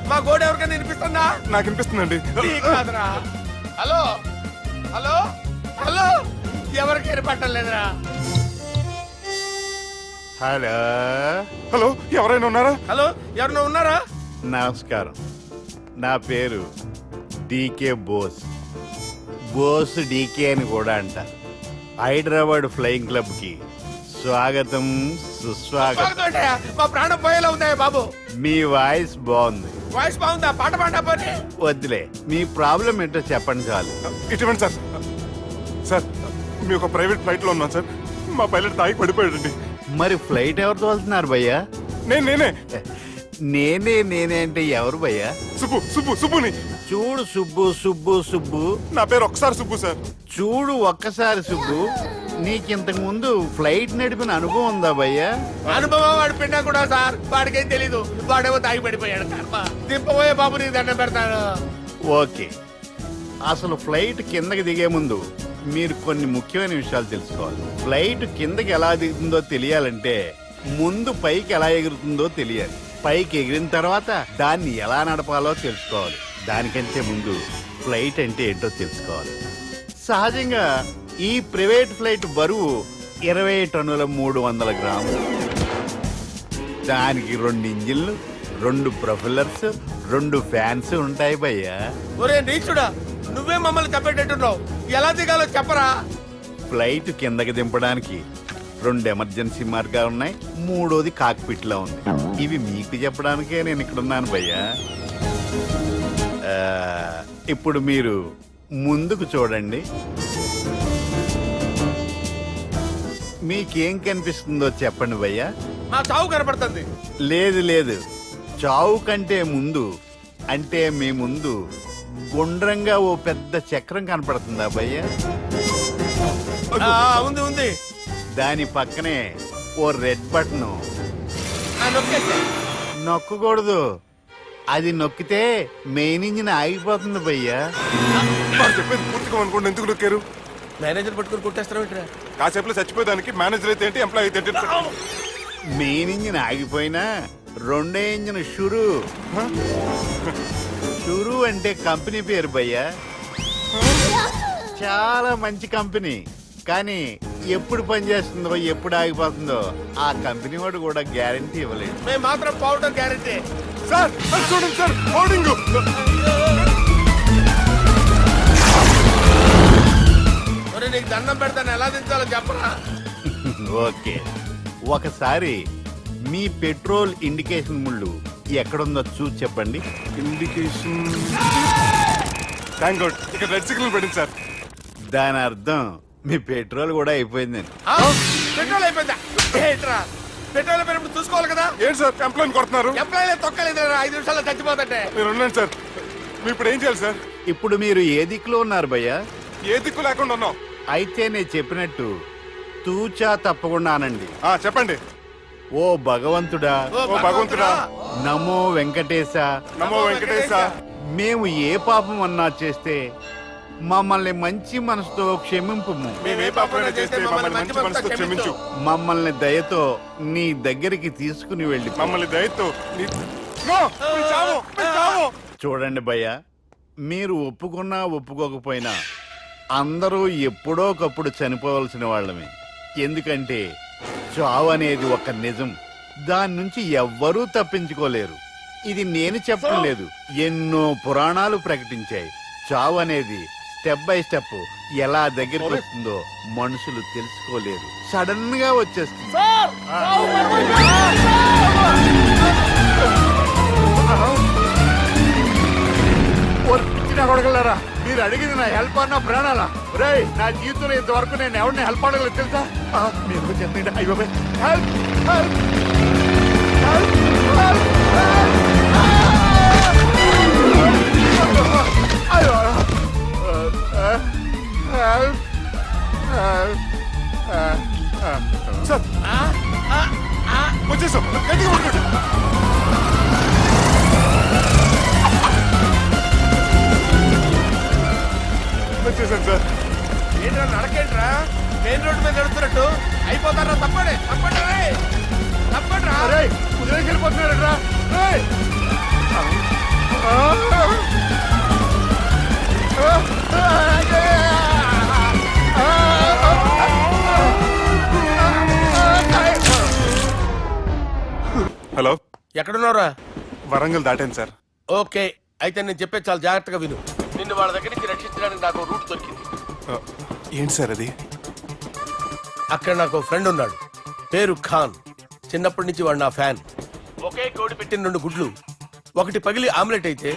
మా గోడ ఎవరికైనా వినిపిస్తుందా? నాకు అనిపిస్తుందండి. నీకు కాదురా. హలో హలో హలో, ఎవరికి ఏర్పట్టలేదురా. హలో, హలో, ఎవరైనా ఉన్నారా? హలో ఎవరైనా ఉన్నారా? నమస్కారం. నా పేరు డీకే బోస్. బోస్ డీకే అని కూడా అంటారు. హైదరాబాద్ ఫ్లయింగ్ క్లబ్ కి స్వాగతం, సుస్వాగతం. బాగుందండి. మా ప్రాణం పోయేలా ఉన్నాయా బాబు? మీ వాయిస్ బాగుంది. వాయిస్ బాగుందా? పాట పాడా పోనీ. వద్దులే, మీ ప్రాబ్లం ఏంటో చెప్పండి చాలు. ఇటువంటి సార్, సార్, మీ ఒక ప్రైవేట్ ఫ్లైట్ లో ఉన్నాం సార్. మా పైలట్ తాగి పడిపోయాడండి. మరి ఫ్లైట్ ఎవరు తోలుతున్నారు భయ్యా? నేనే నేనే అంటే ఎవరు భయ్యా? సుబ్బుని. చూడు సుబ్బు. నా పేరు ఒకసారి సుబ్బు సార్. చూడు ఒక్కసారి సుబ్బు, నీకింతకు ముందు ఫ్లైట్ నడిపిన అనుభవం ఉందా భయ్యా? అనుభవం వాడు పిన్నా కూడా సార్, వాడికేం తెలీదు. వాడేమో తాగి పడిపోయాడు. కర్మ. దింపబోయే బాబు నీకు దండం పెడతాను. ఓకే, అసలు ఫ్లైట్ కిందకి దిగే ముందు మీరు కొన్ని ముఖ్యమైన విషయాలు తెలుసుకోవాలి. ఫ్లైట్ కిందకి ఎలా దిగుతుందో తెలియాలంటే ముందు పైకి ఎలా ఎగురుతుందో తెలియాలి. పైకి ఎగిరిన తర్వాత దాన్ని ఎలా నడపాలో తెలుసుకోవాలి. దానికంటే ముందు ఫ్లైట్ అంటే ఏంటో తెలుసుకోవాలి. సహజంగా ఈ ప్రైవేట్ ఫ్లైట్ బరువు 20 టన్నుల 300 గ్రాములు. దానికి 2 ఇంజిన్లు, 2 ప్రొఫెల్లర్స్, 2 ఫ్యాన్స్ ఉంటాయి భయ్యా. ఒరే నీచుడా, నువ్వే మమ్మల్ని చెప్పేటట్టున్నావు. ఎలా దిగాలో చెప్పరా? ఫ్లైట్ కిందకి దింపడానికి 2 ఎమర్జెన్సీ మార్గాలు ఉన్నాయి, 3వది కాక్పిట్ లో ఉంది. ఇవి మీకు చెప్పడానికే నేను ఇక్కడ ఉన్నాను భయ్యా. ఇప్పుడు మీరు ముందుకు చూడండి. మీకేం కనిపిస్తుందో చెప్పండి భయ్యా. మా చావు కనపడుతుంది. లేదు లేదు, చావు కంటే ముందు అంటే మీ ముందు గుండ్రంగా ఓ పెద్ద చక్రం కనపడుతుందా భయ్య? ఉంది ఉంది. దాని పక్కనే ఓ రెడ్ బటన్. నొక్కేసా. నొక్కకూడదు, అది నొక్కితే మెయిన్ ఇంజిన్ ఆగిపోతుంది భయ్యా. వాడు చెప్పేది పూర్తిగా అనుకోండి, ఎందుకు నొక్కారు? మేనేజర్ పట్టుకుని కొట్టేస్తారా? కాసేపులో చచ్చిపోయేదానికి మేనేజర్ అయితే ఏంటి, ఎంప్లాయ్ అయితే ఏంటి? మెయిన్ ఇంజిన్ ఆగిపోయినా రెండో ఇంజిన్ షురు. షురు అంటే కంపెనీ పేరు భయ్యా. చాలా మంచి కంపెనీ, కానీ ఎప్పుడు పనిచేస్తుందో ఎప్పుడు ఆగిపోతుందో ఆ కంపెనీ వాడు కూడా గ్యారంటీ ఇవ్వలేదు. మేము మాత్రం పౌడర్ గ్యారెంటీ. సార్ అది చూడండి సార్, హోర్డింగ్. ఒరే నీకు దండం పెడతాను, ఎలా దించాలో చెప్పరా? ఓకే, ఒకసారి మీ పెట్రోల్ ఇండికేషన్ ముళ్ళు ఎక్కడుందో చూసి చెప్పండి. ఇండికేషన్. థ్యాంక్ గాడ్, ఇక్కడ రెడ్ సిగ్నల్ పెట్టింది సార్. దాని అర్థం మీ పెట్రోల్ కూడా అయిపోయిందండి. ఆ? పెట్రోల్ అయిపోయిందా? ఏంట్రా పెట్రోల్ అయిపోయినప్పుడు చూసుకోవాలి కదా. ఏంటి సార్ ఎంప్లాయ్ కొడుతున్నారు? ఎంప్లాయీ తొక్కలేదు, 5 నిమిషాల్లో చచ్చిపోతుంటే. మీరు ఉండండి సార్, మీరు ఇప్పుడు ఏం చేయాలి సార్? ఇప్పుడు మీరు ఏ దిక్కులో ఉన్నారు భయ్యా? ఏ దిక్కు లేకుండా ఉన్నాం. అయితే నేను చెప్పినట్టు తూచా తప్పకుండా అనండి. చెప్పండి. ఓ భగవంతుడా, ఓ భగవంతుడా, నమో వెంకటేశ, నమో వెంకటేశ. మేము ఏ పాపం అన్నా చేస్తే మమ్మల్ని మంచి మనసుతో క్షమింపు. మేము ఏ పాపమైనా చేస్తే మమ్మల్ని మంచి మనసుతో క్షమించు. మమ్మల్ని దయతో నీ దగ్గరికి తీసుకుని వెళ్ళి. మమ్మల్ని దయతో నో, మీ చావు, మీ చావు. చూడండి భయ్య, మీరు ఒప్పుకున్నా ఒప్పుకోకపోయినా అందరూ ఎప్పుడో ఒకప్పుడు చనిపోవలసిన వాళ్ళమే. ఎందుకంటే చావు అనేది ఒక నిజం, దాని నుంచి ఎవ్వరూ తప్పించుకోలేరు. ఇది నేను చెప్పడం లేదు, ఎన్నో పురాణాలు ప్రకటించాయి. చావు అనేది స్టెప్ బై స్టెప్ ఎలా దగ్గరికి వస్తుందో మనుషులు తెలుసుకోలేరు, సడన్ గా వచ్చేస్తుంది. కొడగలరా, మీరు అడిగింది నా హెల్ప్ అన్న ప్రాణాలా? రే, నా జీవితంలో ఇంతవరకు నేను ఎవరిని హెల్ప్ అడగలేదు తెలుసా? మీరు చెప్పండి. అయ్యో హెల్ప్, హెల్ప్, సార్ వచ్చేసాం, గట్టిగా పట్టుకోండి. వచ్చేసాను సార్. ఏంట్రా నడకేంట్రా? మెయిన్ రోడ్డు మీద నడుస్తున్నట్టు అయిపోతారా? తప్పండి తప్పండి తప్పండి రా. కుదిరేసి వెళ్ళిపోతున్నాడు రా. హలో, ఎక్కడున్నారా? వరంగల్ దాటాను సార్. ఓకే, అయితే నేను చెప్పే చాలా జాగ్రత్తగా విను. నిన్ను వాళ్ళ దగ్గర నుంచి రక్షించడానికి నాకు రూట్ దొరికింది. ఏంటి సార్ అది? అక్కడ నాకు ఫ్రెండ్ ఉన్నాడు, పేరు ఖాన్. చిన్నప్పటి నుంచి వాడు నా ఫ్యాన్. ఒకే కోడి పెట్టిన 2 గుడ్లు, ఒకటి పగిలి ఆమ్లెట్ అయితే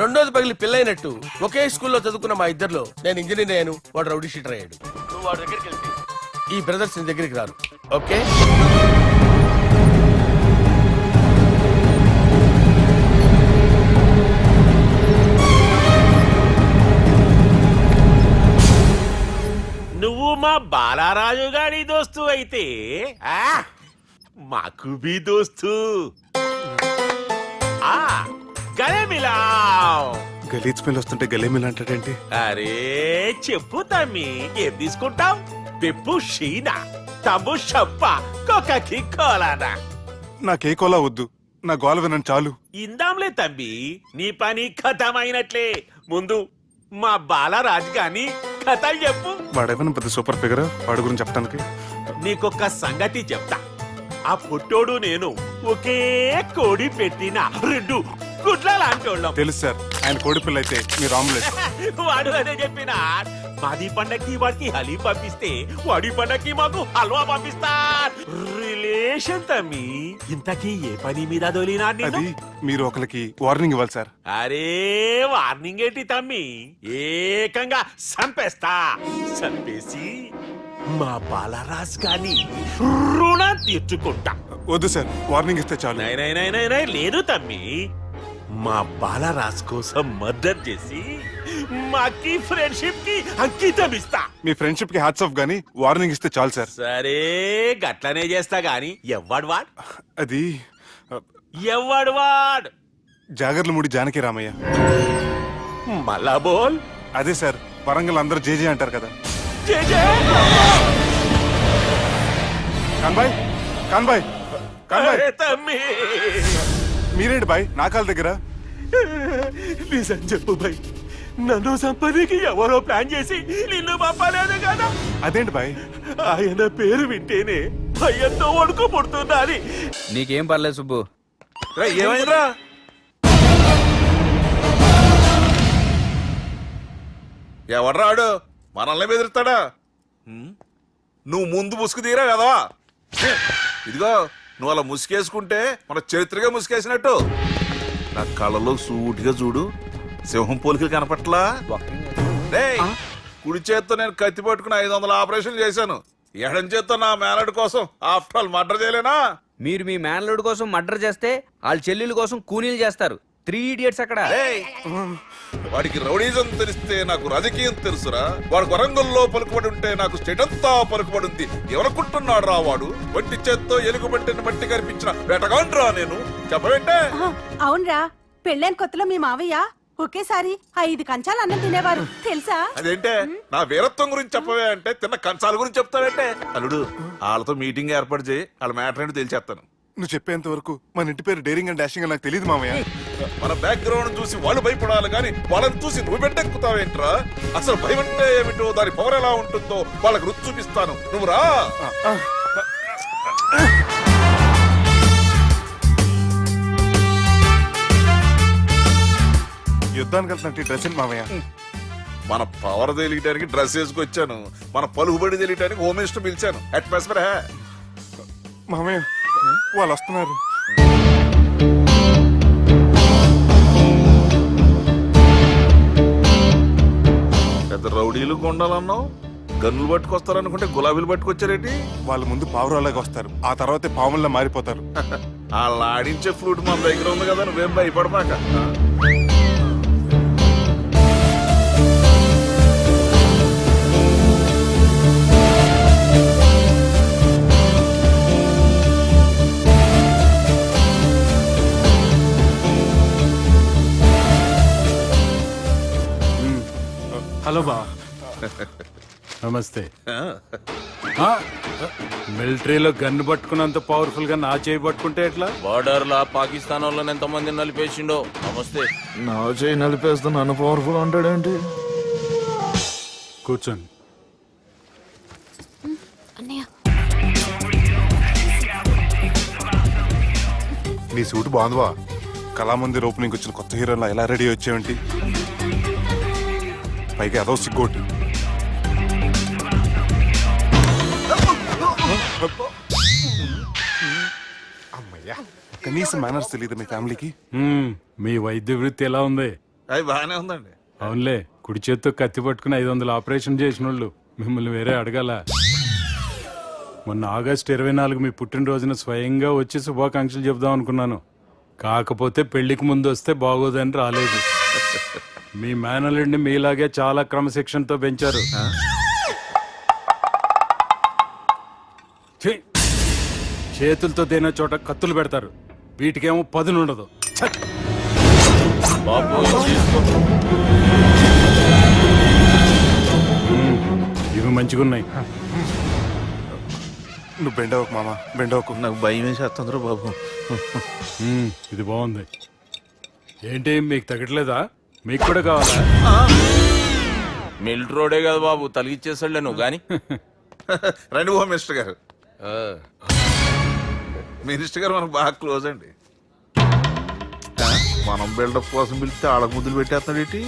రెండోది పగిలి పిల్లైనట్టు ఒకే స్కూల్లో చదువుకున్న మా ఇద్దరిలో నేను ఇంజనీర్ అయ్యాను, వాడు రౌడీ షీటర్ అయ్యాడు. నువ్వు వాడి దగ్గరికి వెళ్తే ఈ బ్రదర్స్ నీ దగ్గరికి రారు. ఓకే? నువ్వు మా బాలారాజు గారి దోస్తు అయితే మాకు బి దోస్తు. గలే మిలావ్. గలీజ్ స్మెల్ వస్తుంటే గలేమిల్ అంటాడేంటి? అరే చెప్పు తమ్మి, ఏం తీసుకుంటావు? పెప్పు షీనా, తమ్ము షప్ప, కొకకి కోలానా? నాకే కోలా వద్దు, నా గోల వినండి చాలు. ఇందాంలే తమ్మి, నీ పని ఖతమైనట్లే. ముందు మా బాలరాజు గాని కథలు చెప్పు. వాడేమైనా పెద్ద సూపర్ ఫిగర్, వాడి గురించి చెప్పడానికి. నీకొక సంగతి చెప్తా. ఆ పుట్టోడు నేను ఒకే కోడి పెట్టిన 2 గుడ్ల లాంటోళ్ళం. తెలుసు సార్, ఆయన కోడి పిల్ల అయితే మీరు ఆమ్లెట్. వాడు అదే చెప్పిన. మాది పండక్కి వాడికి హలీ పంపిస్తే వాడి పండక్కి మాకు హల్వా పంపిస్తా. రిలేషన్ తమ్మి. ఇంతకీ ఏ పని మీద దొలినా? అది మీరు ఒకరికి వార్నింగ్ ఇవ్వాలి సార్. అరే వార్నింగ్ ఏంటి తమ్మి, ఏకంగా చంపేస్తా. చంపేసి మా బాలరాజ్ గాని రుణం తీర్చుకుంటా. వద్దు సార్, వార్నింగ్ ఇస్తే చాలు. నై, లేదు తమ్మి. మా బాలరాజ్ కోసం మర్డర్ చేసి మాకి ఫ్రెండ్షిప్ కి అంకితం ఇస్తా. మీ ఫ్రెండ్షిప్ కి హ్యాట్స్ ఆఫ్ గానీ వార్నింగ్ ఇస్తే చాలు సార్. సరే గట్లనే చేస్తా గాని ఎవ్వడు వాడ్ అది ఎవ్వడు వాడ్ జాగర్లమూడి జానకి రామయ్య. మళ్ళా బోల్. అదే సార్, వరంగల్ అందరూ జేజే అంటారు కదా. జై జై. కాన్బాయ్, కాన్బాయ్, కాన్బాయ్, అరే తమ్మి, మీరేంటి బాయ్ నా కాళ్ళ దగ్గర? నిజం చెప్పు భయ్, నన్ను సంపదికి ఎవరో ప్లాన్ చేసి నిన్ను పంపలేదు కదా. అదేంటి బాయ్? ఆయన పేరు వింటేనే భయంతో వణుకు పుడుతున్నది. నీకేం పర్లేదు సుబ్బు. ఏమైందిరా? ఎవడ్రాడు మనల్ని బెదిరిస్తాడా? నువ్వు ముందు ముసుగు తీరా కదవా? ఇదిగో నువ్వు అలా ముసుకేసుకుంటే మన చరిత్రగా ముసుకేసినట్టు. నా కళ్ళలో సూటిగా చూడు, సింహం పోలికలు కనపట్లా? డేయ్, కుడి చేత్తో నేను కత్తి పట్టుకుని 500 ఆపరేషన్లు చేశాను. ఎడం చేత్తో నా మేనడు కోసం ఆఫ్టర్ ఆల్ మర్డర్ చేయలేనా? మీరు మీ మేనల్లుడి కోసం మర్డర్ చేస్తే వాళ్ళ చెల్లెళ్ళ కోసం కూనీలు చేస్తారు. 3 ఇడియట్స్ అక్కడ. డేయ్, వాడికి రౌడీజం తెలిస్తే నాకు రాజకీయం తెలుసురా. వాడు వరంగల్లో పలుకుబడి ఉంటే నాకు స్టేట్ అంతా పలుకుబడి ఉంది. ఎవరనుకుంటున్నాడు రా వాడు? వట్టి చేత్తో ఎలుగుబంటిని మట్టి కనిపించిన వేటగాండ్రా నేను. చెప్పవేంటే? అవునరా, పెళ్ళైన కొత్తలో మీ మావయ్య ఒకేసారి 5 కంచాలు అన్నం తినేవారు తెలుసా? అదేంటే నా వీరత్వం గురించి చెప్పవే అంటే తిన్న కంచాల గురించి చెప్తావేంటే? అల్లుడు, వాళ్ళతో మీటింగ్ ఏర్పాటు చేయి, వాళ్ళ మ్యాటర్ ఏంటో తెలిచేస్తాను. నువ్వు చెప్పేంత వరకు మన ఇంటి పేరు డేరింగ్ అండ్ డాషింగ్ అని నాకు తెలియదు మామయ్య. మన బ్యాక్గ్రౌండ్ చూసి వాళ్ళు భయపడాలి కానీ వాళ్ళని చూసి నువ్వు బిడ్డెక్కుతావేంట్రా? అసలు భయం అంటే ఏమిటో, దాని పవర్ ఎలా ఉంటుందో వాళ్ళకి రుచి చూపిస్తాను. నువ్వు రా. యుద్ధానికి వెళ్తున్నట్టు డ్రెస్ ఏంటి మామయ్య? మన పవర్ తెలియటానికి డ్రెస్ వేసుకొచ్చాను, మన పలుకుబడి తెలియటానికి హోమ్ మినిస్టర్ పిలిచాను. అట్మాస్ఫియర్ హే. మామయ్య వాళ్ళు వస్తున్నారు. పెద్ద రౌడీలు కొండాలన్నావు, గన్నులు పట్టుకొస్తారనుకుంటే గులాబీలు పట్టుకొచ్చారేంటి? వాళ్ళ ముందు పావురాలాగా వస్తారు, ఆ తర్వాతే పాముల్లా మారిపోతారు. వాళ్ళు ఆడించే ఫ్లూట్ మన దగ్గర ఉంది కదా, నువ్వేం భయపడమాక. హలో బా. నమస్తే. మిలిటరీలో గన్ను పట్టుకున్నంత పవర్ఫుల్ గా నా చేయి పట్టుకుంటే ఎట్లా? బార్డర్ లా పాకిస్తాన్ వాళ్ళని ఎంతమంది నలిపేసిండో. నమస్తే. నా చేయి నలిపేస్తా నన్ను పవర్ఫుల్ అంటాడేంటి? కూర్చోండి. నీ సూట్ బాగుందివా? కళామందిర్ ఓపెనింగ్ వచ్చిన కొత్త హీరోలా ఎలా రెడీ వచ్చేవంటి? పైగా అదో సిగ్గోటి. అమ్మయ్యా, కనీసం మేనర్స్ తెలియదు మీ ఫ్యామిలీకి. మీ వైద్య వృత్తి ఎలా ఉంది? అది బాగానే ఉందండి. అవునులే, కుడి చేత్తో కత్తి పట్టుకుని 500 ఆపరేషన్ చేసిన వాళ్ళు మిమ్మల్ని వేరే అడగాల. మొన్న ఆగస్టు 24 మీ పుట్టినరోజున స్వయంగా వచ్చి శుభాకాంక్షలు చెబుదాం అనుకున్నాను. కాకపోతే పెళ్లికి ముందు వస్తే బాగోదని రాలేదు. మీ మేనల్లుడిని మీలాగే చాలా క్రమశిక్షణతో పెంచారు. ఛీ! చేతులతో దేన చోట కత్తులు పెడతారు, వీటికేమో పదునుండదు. ఛ! బాబు ఇవి మంచిగున్నాయి. నువ్వు బెండవకు మామ, బెండవకు. నాకు భయం వేసేస్తుందిరా బాబు. ఇది బాగుంది. ఏంటి మీకు తగ్గట్లేదా? మీకు కూడా కావాలా? మిల్ట్ రోడే కదా బాబు, తలిగిచ్చేసాడులే నువ్వు గాని. రండి హోమ్ మినిస్టర్ గారు. మినిస్టర్ గారు మనకు బాగా క్లోజ్ అండి. మనం బిల్డప్ కోసం పిలిస్తే ఆడకు ముద్దులు పెట్టేస్తున్నాడు ఏంటి?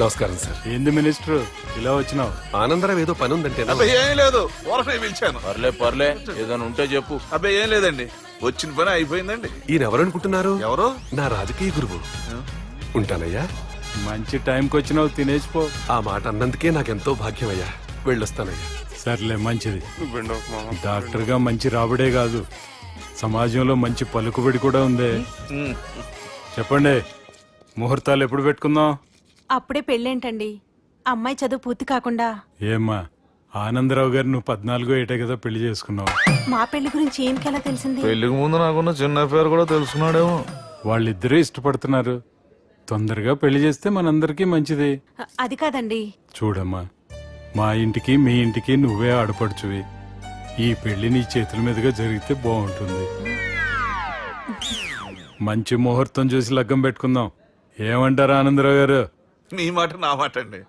నమస్కారం సార్. ఏంది మినిస్టర్ ఇలా వచ్చినావు? ఆనందరావు ఏదో పని ఉందంటే. అబ్బాయి ఏం లేదు, ఊరకే పిలిచాను. పర్లే ఏదైనా ఉంటే చెప్పు. అబ్బాయి ఏం లేదండి, వచ్చిన పని అయిపోయిందండి. ఈయన ఎవరనుకుంటున్నారు? ఎవరు? నా రాజకీయ గురువు. ఉంటానయ్యా. మంచి టైంకి వచ్చినావు, తినేసిపో. ఆ మాట అన్నందుకే నాకెంతో భాగ్యమయ్యా. వెళ్ళొస్తానయ్యా. సర్లే మంచిది. డాక్టర్ గా మంచి రాబడే కాదు, సమాజంలో మంచి పలుకుబడి కూడా ఉంది. చెప్పండి, ముహూర్తాలు ఎప్పుడు పెట్టుకుందాం? అప్పుడే పెళ్ళేంటండి, అమ్మాయి చదువు పూర్తి కాకుండా. ఏమ్మా, ఆనందరావు గారు నువ్వు 14 ఏటే కదా పెళ్లి చేసుకున్నావు. మా పెళ్లి గురించి ఏమికెలా తెలిసింది? పెళ్లికి ముందు నాకున్న చిన్న పేరు కూడా తెలుసుకున్నాడేమో. వాళ్ళిద్దరే ఇష్టపడుతున్నారు. తొందరగా పెళ్లి చేస్తే మనందరికీ మంచిది. అది కాదండి. చూడమ్మా, మా ఇంటికి మీ ఇంటికి నువ్వే ఆడపడుచువి. ఈ పెళ్లి నీ చేతుల మీదుగా జరిగితే బాగుంటుంది. మంచి ముహూర్తం చూసి లగ్గం పెట్టుకుందాం. ఏమంటారు ఆనందరావు గారు? నీ మాట నా మాట అండి.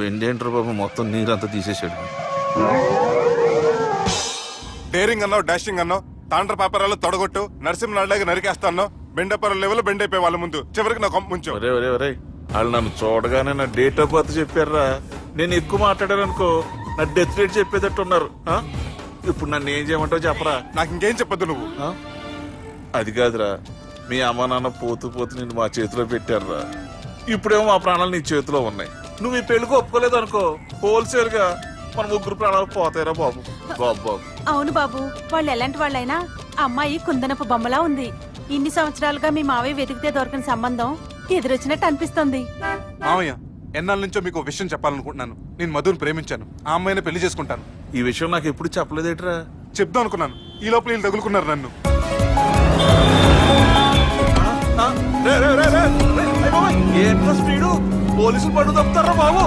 వెండేంటారు బాబు, మొత్తం నీరంతా తీసేసాడు. డేరింగ్ అన్నావు, డాషింగ్ అన్నావు, తాండ్ర పాపరాలు తొడగొట్టు, నరసింహనాయుడులాగా నరికేస్తాను. బెండపర లెవెల్ బెండ్ అయిపోయి వాళ్ళ ముందు చివరికి నా కొంప ముంచు. ఒరే ఒరే ఒరే, వాళ్ళు నన్ను చూడగానే నా డేట్ ఆఫ్ బర్త్ చెప్పారా? నేను ఎక్కువ మాట్లాడాను అనుకో, నా డెత్ రేట్ చెప్పేటట్టున్నారు. ఇప్పుడు నన్ను ఏం చేయమంటావు చెప్పరా? నాకు ఇంకేం చెప్పొద్దు నువ్వు. అది కాదురా, మీ అమ్మ నాన్న పోతూ పోతూ నిన్ను మా చేతిలో పెట్టారురా. ఇప్పుడేమో మా ప్రాణాలు నీ చేతిలో ఉన్నాయి. నువ్వు ఈ పెళ్లికి ఒప్పుకోలేదు అనుకో, హోల్సేల్ గా మన ముగ్గురు ప్రాణాలు పోతాయిరా బాబు. బాబు బాబు. అవును బాబు, వాళ్ళు ఎలాంటి వాళ్ళైనా అమ్మాయి కుందనపు బొమ్మలా ఉంది. ఇన్ని సంవత్సరాలుగా మీ మావయ్య వెతికితే దొరకని సంబంధం ఎదురొచ్చినట్టు అనిపిస్తుంది. మామయ్య, ఎన్నాళ్ళ నుంచో మీకు ఒక విషయం చెప్పాలనుకుంటున్నాను. నేను మధుని ప్రేమించాను. ఆ అమ్మాయిని పెళ్లి చేసుకుంటాను. ఈ విషయం నాకు ఎప్పుడు చెప్పలేదేట్రా? చెప్దాం అనుకున్నాను, ఈ లోపల వీళ్ళు తగులుకున్నారు నన్ను. ఏంట్రా స్పీడు? పోలీసులు పడు తప్పుతారా బాబు?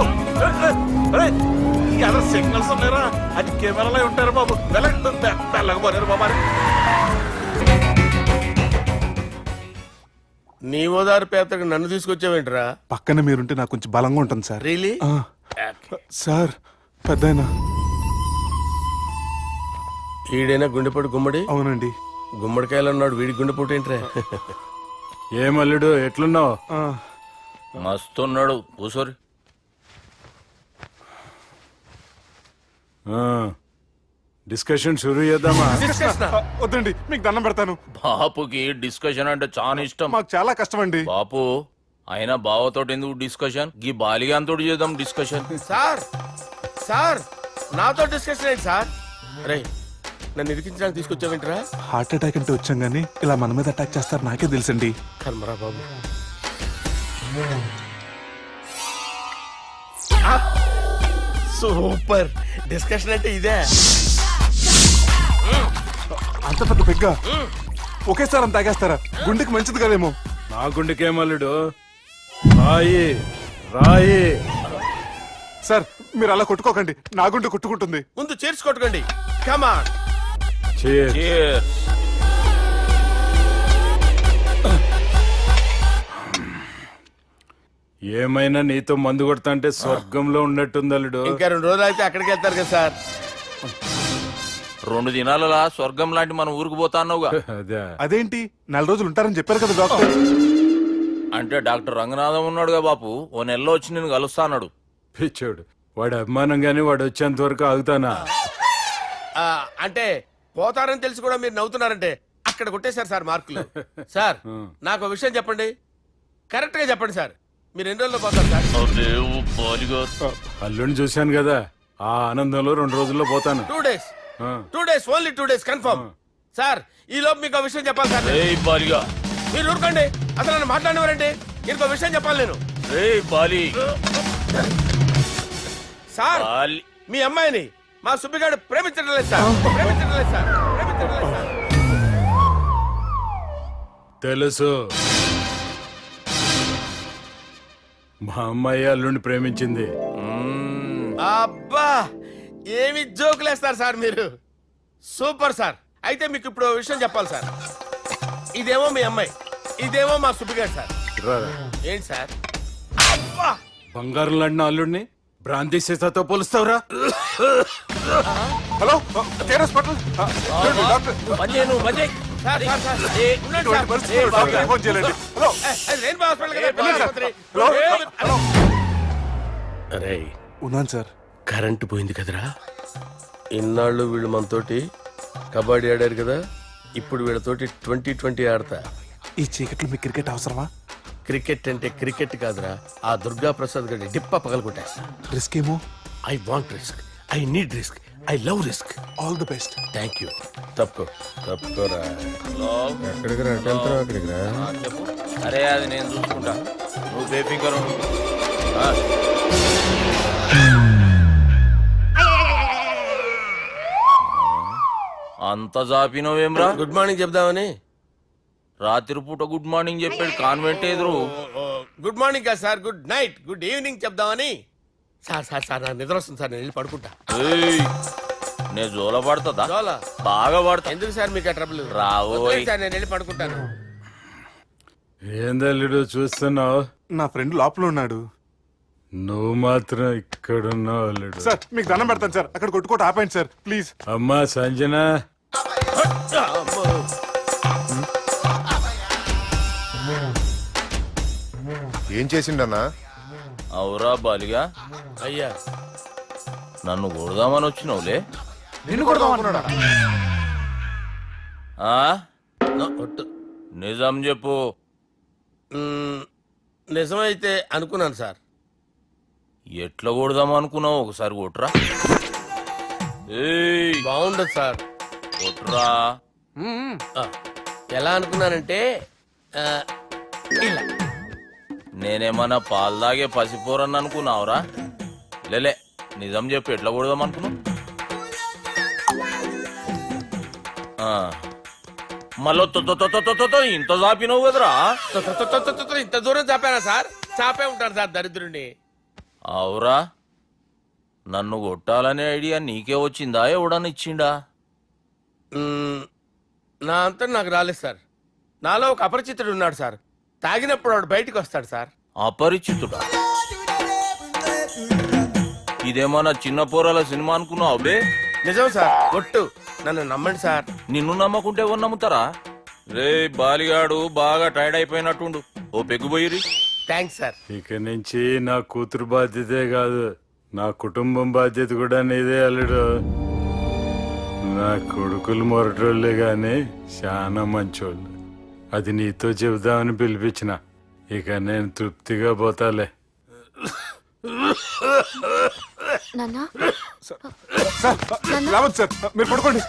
ఎలా సిగ్నల్స్ ఉన్నారా? అది కెమెరాలో ఉంటారు బాబు. వెళ్ళకపోయారు బాబు. నీ ఓదారు పేదకు నన్ను తీసుకొచ్చావేంట్రా? పక్కన మీరుంటే నాకు కొంచెం బలంగా ఉంటుంది సార్. రియలీ? సార్, పెద్దయినా. ఈడైనా గుండెపోటు గుమ్మడి? అవునండి. గుమ్మడికాయలు అన్నాడు, వీడి గుండెపోటు ఏంట్రా? ఏమల్లుడు, ఎట్లున్నావు? మస్తున్నాడు. కూసోరి. డిస్కషన్ షురూ చేద్దామా? వద్దండి, మీకు దండం పెడతాను. బాపుకి డిస్కషన్ అంటే చాలా ఇష్టం. మాకు చాలా కష్టం అండి. బాపు, అయినా బావతోటి ఎందుకు డిస్కషన్? గీ బాలిగాంతోటి చేద్దాం డిస్కషన్. సార్ సార్ నాతో డిస్కషన్ ఏంటి సార్? రే, నన్ను ఇరికించడానికి తీసుకొచ్చావేంట్రా? హార్ట్ అటాక్ అంటే వచ్చాం గానీ ఇలా మన మీద అటాక్ చేస్తారు నాకే తెలుసండి. కర్మరా బాబు. సూపర్ డిస్కషన్ అంటే ఇదే. అంత పెద్ద పెగ్గ ఒకేసారి అంత తాగేస్తారా? గుండెకి మంచిది కదేమో. నా గుండెకేమల్లుడు, రాయి రాయి. సార్, మీరు అలా కొట్టుకోకండి, నా గుండె కొట్టుకుంటుంది. ముందు చేర్చి కొట్టుకోండి. కమాన్. Cheers. ఏమైనా నీతో మందు కొడతా అంటే స్వర్గంలో ఉన్నట్టుంది అల్లుడు. ఇంకా 2 రోజులు అయితే అక్కడికి వెళ్తారు కదా సార్. 2 దినాలలా స్వర్గం లాంటి మన ఊరికి పోతా అన్నావుగా. అదే. అదేంటి, 4 రోజులు ఉంటారని చెప్పారు కదా డాక్టర్. అంటే డాక్టర్ రంగనాథం ఉన్నాడుగా బాపు, ఓ నెలలో వచ్చి నేను కలుస్తా అన్నాడు. పిచ్చోడు, వాడి అభిమానంగానే వాడు వచ్చేంత వరకు ఆగుతానా? అంటే పోతారని తెలిసి కూడా మీరు నవ్వుతున్నారంటే అక్కడ కొట్టేశారు సార్ మార్కులు. సార్, నాకు ఒక విషయం చెప్పండి, కరెక్ట్ గా చెప్పండి సార్. మీరు ఎన్ని రోజుల్లో పోతారు సార్? అల్లుడిని చూశాను కదా, ఆ ఆనందంలో 2 రోజుల్లో పోతాను. 2 days. 2 days, only 2 days confirm. Sir, ఈ లోపు మీకు ఒక విషయం చెప్పాలి సార్. బాలిగా మీరు ఊరుకోండి, అసలు నన్ను మాట్లాడినవారండి. ఇంకో విషయం చెప్పాలి నేను. బాలి సార్, మీ అమ్మాయిని మా సుబ్బిగాడు ప్రేమించడం లేదు సార్. ప్రేమించడం లేదు సార్. ప్రేమించడం లేదు సార్. తెలుసు, మా అమ్మాయి అల్లుడిని ప్రేమించింది. అబ్బా, ఏమి జోకులేస్తారు సార్ మీరు. Super sir. అయితే మీకు ఇప్పుడు ఓ విషయం చెప్పాలి సార్. ఇదేమో మీ అమ్మాయి, ఇదేమో మా సుబ్బిగాడు సార్. రారా. ఏంటి సార్? అబ్బా, బంగారం లాంటి అల్లుడిని భ్రాంతి సీతతో పోలుస్తావురా? Hello, care hospital. Sir, sir, sir. ఉండండి సార్. ఫోన్ చేయాలండి. హలో, అది రెయిన్బో హాస్పిటల్ కదా, పిల్లల ఆసుపత్రి. అరే, ఉన్నాను సార్. కరెంటు పోయింది కదరా. ఇన్నాళ్ళు వీళ్ళు మనతోటి కబడ్డీ ఆడారు కదా, ఇప్పుడు వీళ్ళతోటి 2020 ఆడతా. ఈ చీకట్లో మీకు క్రికెట్ అవసరమా? క్రికెట్ అంటే క్రికెట్ కాదురా, ఆ దుర్గా ప్రసాద్ గారి డిప్ప పగలగొట్టేస్తా. రిస్క్ ఏమో. I want risk, I need risk, I love risk. All the best. Thank you. తప్పుకోరా. చెప్పు. అరే అది నేను చూసుకుంటా, నువ్వు బేఫికర్ ఉండు. అంత జాపినవేమ్రా? గుడ్ మార్నింగ్ చెప్దామని. రాత్రి పూట గుడ్ మార్నింగ్ చెప్పాడు కాన్వెంట్ ఎదురు. గుడ్ మార్నింగ్ కాదు sir, good night, good evening చెప్దామని. సార్ సార్ సార్ నాకు నిద్ర వస్తుంది సార్, నేను వెళ్ళి పడుకుంటా. ఏయ్, నేను జోల పడుతుందా? జోల? బాగా పడతా. ఎందుకు సార్ మీకు ఆ ట్రబుల్? రావోయ్. సార్ నేను వెళ్ళి పడుకుంటాను. ఏందల్లుడు చూస్తున్నావు? నా ఫ్రెండ్ లోపల ఉన్నాడు. నువ్వు మాత్రం ఇక్కడున్నావు అల్లుడు. సార్ మీకు దండం పెడతాను సార్, అక్కడ కొట్టుకోట ఆపండి సార్ ప్లీజ్. అమ్మా సంజన, ఏం చేసిండన్నా? అవురా బాలిగా, అయ్యా నన్ను కొడదామని వచ్చినావులే. నిన్ను కొడదామన్నాడా? ఆ? ఒట్టు. నిజం చెప్పు. నిజమైతే అనుకున్నాను సార్. ఎట్లా కొడదాం అనుకున్నావు? ఒకసారి కొట్రా. ఏయ్, బాగుండదు సార్. కొట్రా. ఆ, ఎలా అనుకున్నానంటే ఆ, ఇలా. నేనేమన్నా పాలు తాగే పసిపోరని అనుకున్నావురా? లేలే, నిజం చెప్పు, ఎట్లా కొడదాం అనుకున్నావు? మళ్ళీ ఇంత చాపినావు కదరా? ఇంత దూరం చాపానా సార్? చాపే ఉంటాను సార్ దరిద్రుడిని. అవురా, నన్ను కొట్టాలనే ఐడియా నీకే వచ్చిందా? ఎవడన్నా ఇచ్చిండా? నా అంతా నాకు రాలేదు సార్. నాలో ఒక అపరిచితుడు ఉన్నాడు సార్. తాగినప్పుడు వాడు బయటికి వస్తాడు సార్. అపరిచితుడా? ఇదేమన్నా చిన్న పోరాల సినిమా అనుకున్నావు బే? నిజం సార్, ఒట్టు. నన్ను నమ్మండి సార్. నిన్ను నమ్మకుంటే ఎవరు నమ్ముతారా? రే బాలిగాడు బాగా టైర్డ్ అయిపోయినట్టుండు, ఓ పెగ్గుపోయిరి. Thanks sir. ఇక నుంచి నా కూతురు బాధ్యతే కాదు, నా కుటుంబం బాధ్యత కూడా నీదే అల్లుడు. నా కొడుకులు మొరటోళ్ళే గాని చాలా మంచోళ్ళు. అది నీతో చెబుదామని పిలిపించిన. ఇక నేను తృప్తిగా పోతాలే. సార్ రావద్దు సార్, మీరు పడుకోండి.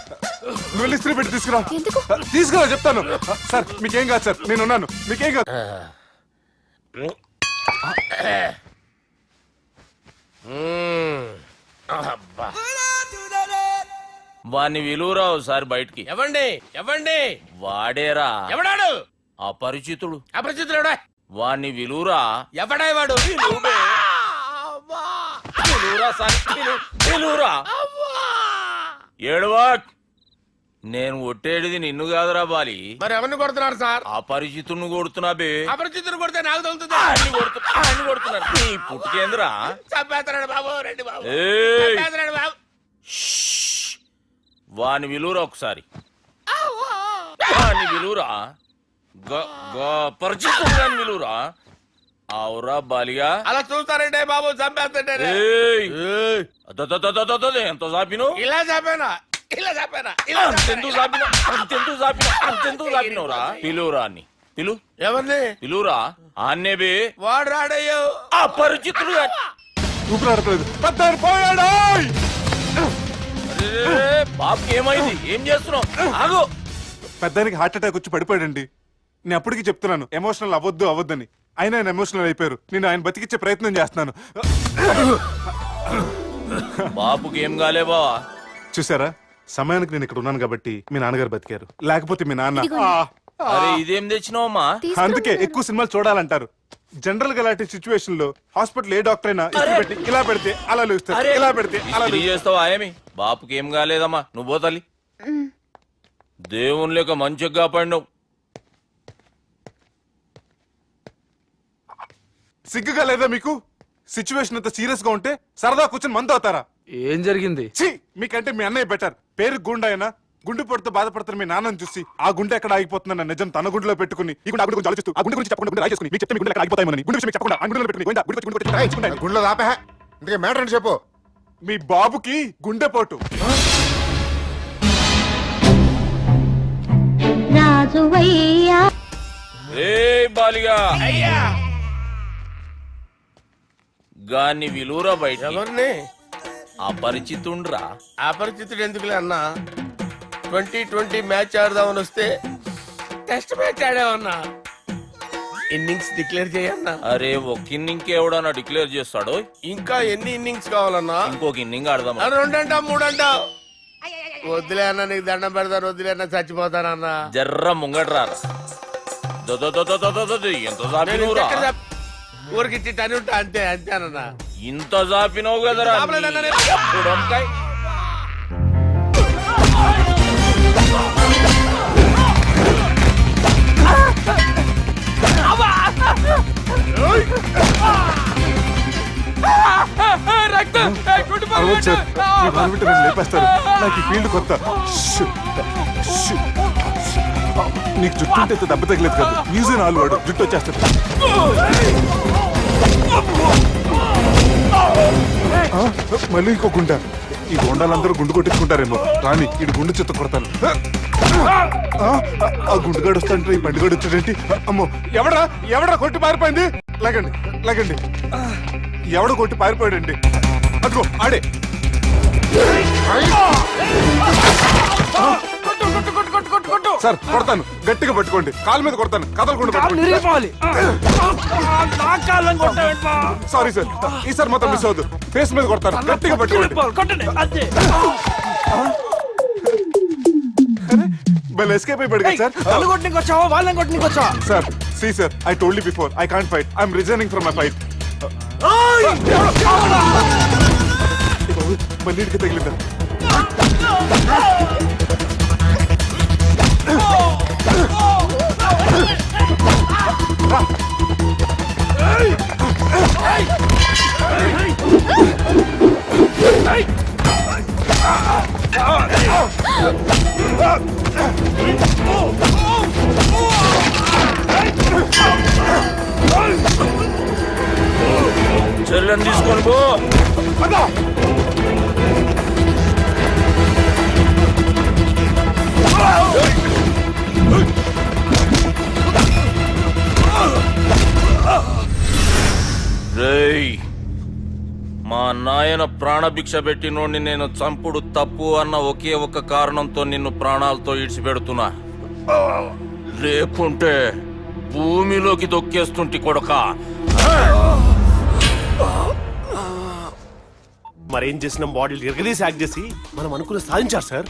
నువ్వు వెళ్ళి ఇస్త్రీ పెట్టి తీసుకురా. తీసుకురా చెప్తాను. సార్ మీకేం కాదు సార్, నేను ఉన్నాను, మీకేం కాదు. అబ్బా. వాణ్ణి విలువరా ఒకసారి బయటికి. ఎవండి ఎవండి? వాడేరా ఎవడాడు? అపరిచితుడు. అపరిచితుడా? వాణ్ణి విలువరా. ఎవడా వాడు? విలువరా సార్, విలువరా. ఏడవా, నేను ఒట్టేడిది నిన్ను కాదురా బాలి. మరి ఎవరిని కొడుతున్నారు సార్? అపరిచితుడిని కొడుతున్నా బే. అపరిచితుడు కొడితే నాకు తగులుతుంది. ఆయన కొడుతున్నారు. నీ పుట్టుకేంద్రా? చంపేస్తున్నాడు బాబు, రండి బాబు. ఏయ్, చంపేస్తున్నాడు బాబు. వాని విలువరా ఒకసారి. వాని విలువరా. పరిచితుడు గాని విలువరా. అవురా బాలిగా. అలా చూస్తారంటే బాబు, చంపేస్తాడు. ఎంత చాపిను? ఇలా చంపానా? ఇలా చంపానా? ఇలా అంతెందుకు చాపిన? అంతెందుకు చాపిన? అంతెందుకు చాపినవురా? పిలువురా అన్ని. పిలు. ఎవరిని? పిలువురా. ఆన్నే బే. వాడు రాడయ్యో. అపరిచితుడు గాని. ఊపిరాడట్లేదు. పెద్దాయన పోయాడు. బాబుకి ఏమైంది? ఏం చేస్తున్నావు? ఆగు. పెద్దానికి హార్ట్ అటాక్ వచ్చి పడిపోయాడండి. నేను అప్పటికి చెప్తున్నాను ఎమోషనల్ అవ్వద్దని. అయినా ఆయన ఎమోషనల్ అయిపోయారు. నేను ఆయన బతికిచ్చే ప్రయత్నం చేస్తున్నాను. బాబుకి ఏం కాలే బావా? చూసారా, సమయానికి నేను ఇక్కడ ఉన్నాను కాబట్టి మీ నాన్నగారు బతికారు. లేకపోతే మీ నాన్న. అరే ఇదేం తెచ్చినావమ్మా? అందుకే ఎక్కువ సినిమాలు చూడాలంటారు. జనరల్ గా ఇలాంటి సిచ్యువేషన్ లో హాస్పిటల్ ఏ డాక్టర్ అయినా ఇస్త్రీ పెట్టి ఇలా పెడితే అలా లూస్తారు, ఇలా పెడితే అలా చేస్తావా? ఏమి బాపుకి ఏం కాలేదమ్మా, నువ్వు పోతల్లి. దేవుని లేక మంచిగా పడినావు. సిగ్గుగా లేదా మీకు? సిచ్యువేషన్ అంత సీరియస్ గా ఉంటే సరదా కూర్చొని మందు అవుతారా? ఏం జరిగింది? ఛీ, మీకంటే మీ అన్నయ్య బెటర్. పేరు గుండె అయినా గుండె పడితే బాధపడతారు మీ నాన్నని చూసి. ఆ గుండె ఎక్కడ ఆగిపోతుందన్న నిజం తన గుండెలో పెట్టుకుని ఈ గుండె గురించి ఆలోచిస్తూ ఆ గుండె గురించి చెప్పకుండా గుండె రాజేసుకుని మీకు చెప్తే మీ గుండె ఎక్కడ ఆగిపోతాయని గుండె విషయం మీకు చెప్పకుండా ఆ గుండెలో పెట్టుకుని గుండెలో ఆపే. ఇందుకే మ్యాటర్ అని చెప్పు. మీ బాబుకి గుండెపోటు. బాలిగా అయ్యా గాన్ని విలువరా బయట. ఎవరిని? అపరిచితుండ్రా. అపరిచితుడు ఎందుకులే అన్నా 2020 మ్యాచ్ ఆడదామని వస్తే టెస్ట్ మ్యాచ్ ఆడామన్నా. ఇన్నింగ్స్ డిక్లేర్ చేయన్నా. అరే ఒక ఇన్నింగ్ ఎవడన్నా డిక్లేర్ చేస్తాడో? ఇంకా ఎన్ని ఇన్నింగ్స్ కావాలన్నా? ఇంకొక ఇన్నింగ్ ఆడదాం. 2 అంటావు 3 అంటావు. వద్దులే అన్న, నీకు దండం పెడతాను. వద్దులే అన్న, చచ్చిపోతానన్నా. జర్ర ముంగట్రా. ఎంత జాపినవురా? ఊరికి టని ఉంటా అంతే అంతేనన్నా. ఇంత జాపినవు కదరా. బుడంకాయ్. అరవద్దు సార్, మీరు మనవింటే నన్ను లేపేస్తారు. నాకు ఈ ఫీల్డ్ కొత్త. Shoe, shoe. నీకు జుట్టు ఉంటే దెబ్బ తగలేదు కాదు, మ్యూజియం ఆలు వాడు జుట్టు వచ్చేస్తాడు. మళ్ళీ ఇంకో గుండ. ఈ గుండాలందరూ గుండు కొట్టించుకుంటారేమో. రాని ఇటు గుండు చెత్త కొడతాను. ఆ గుండుగాడు వస్తాంటే ఈ బండిగాడు వచ్చాడేంటి? అమ్మో, ఎవడా కొట్టి పారిపోయింది? లాగండి లాగండి. ఎవడు కొట్టి పారిపోయాడండి? అదిగో ఆడే. సార్ కొడతాను, గట్టిగా పట్టుకోండి. కాలు మీద కొడతాను, కదలకుండా పట్టుకోండి. సారీ సార్, ఈసారి మొత్తం మిస్ అవద్దు. ఫేస్ మీద కొడతాను, గట్టిగా పట్టుకోండి. బల్ ఎస్కేప్ అయిపోయాడు కదా sir. Sir see sir, I told you before, I can't fight. I'm resigning from my fight. మళ్ళీ తగిలిందా? చెల్లెని తీసుకొని పో. రేయ్, మా నాయన ప్రాణభిక్ష పెట్టినోడిని నేను చంపుడు తప్పు అన్న ఒకే ఒక్క కారణంతో నిన్ను ప్రాణాలతో ఇడిచిపెడుతున్నా. లేకుంటే భూమిలోకి దొక్కేస్తుంటి కొడక. మరేం చేసిన బాడీలు ఎరగదీసి యాక్ట్ చేసి మనం అనుకున్న సాధించారు సార్.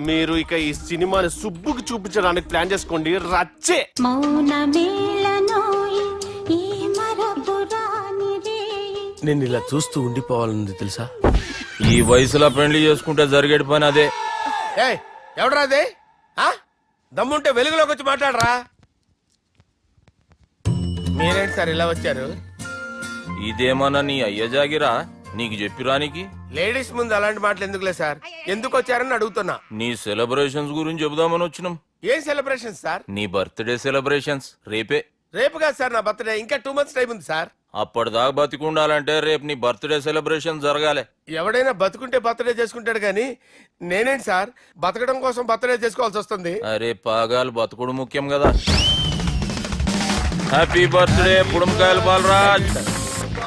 మీరు ఇక ఈ సినిమాని సుబ్బుకి చూపించడానికి ప్లాన్ చేసుకోండి. రచ్చే. నేను ఇలా చూస్తూ ఉండిపోవాలని తెలుసా? ఈ వయసులో పెళ్లి చేసుకుంటే జరిగేటి పని అదే. ఎవడరా అదే? దమ్ముంటే వెలుగులోకి వచ్చి మాట్లాడరా. మీరేంటి సార్ ఇలా వచ్చారు? ఇదేమన్నా నీ అయ్య జాగిరా నీకు చెప్పిరానికి? లేడీస్ ముందు అలాంటి మాటలు ఎందుకులే సార్, ఎందుకు వచ్చారని అడుగుతున్నా. నీ సెలబ్రేషన్స్ గురించి చెబుదామని వచ్చినాం. ఏం సెలబ్రేషన్ సార్? నీ బర్త్డే సెలబ్రేషన్స్ రేపే. రేపు కాదు సార్ నా బర్త్డే, ఇంకా 2 months టైం ఉంది సార్. అప్పటిదాకా బతికుండాలంటే రేపు నీ బర్త్డే సెలబ్రేషన్ జరగాలి. ఎవడైనా బతుకుంటే బర్త్డే చేసుకుంటాడు కానీ నేనేంటి సార్ బతకడం కోసం బర్త్డే చేసుకోవాల్సి వస్తుంది? అరే పాగాలు బతుకుడు ముఖ్యం కదా. హ్యాపీ బర్త్డే పుడంకాయలు బాలరాజ్.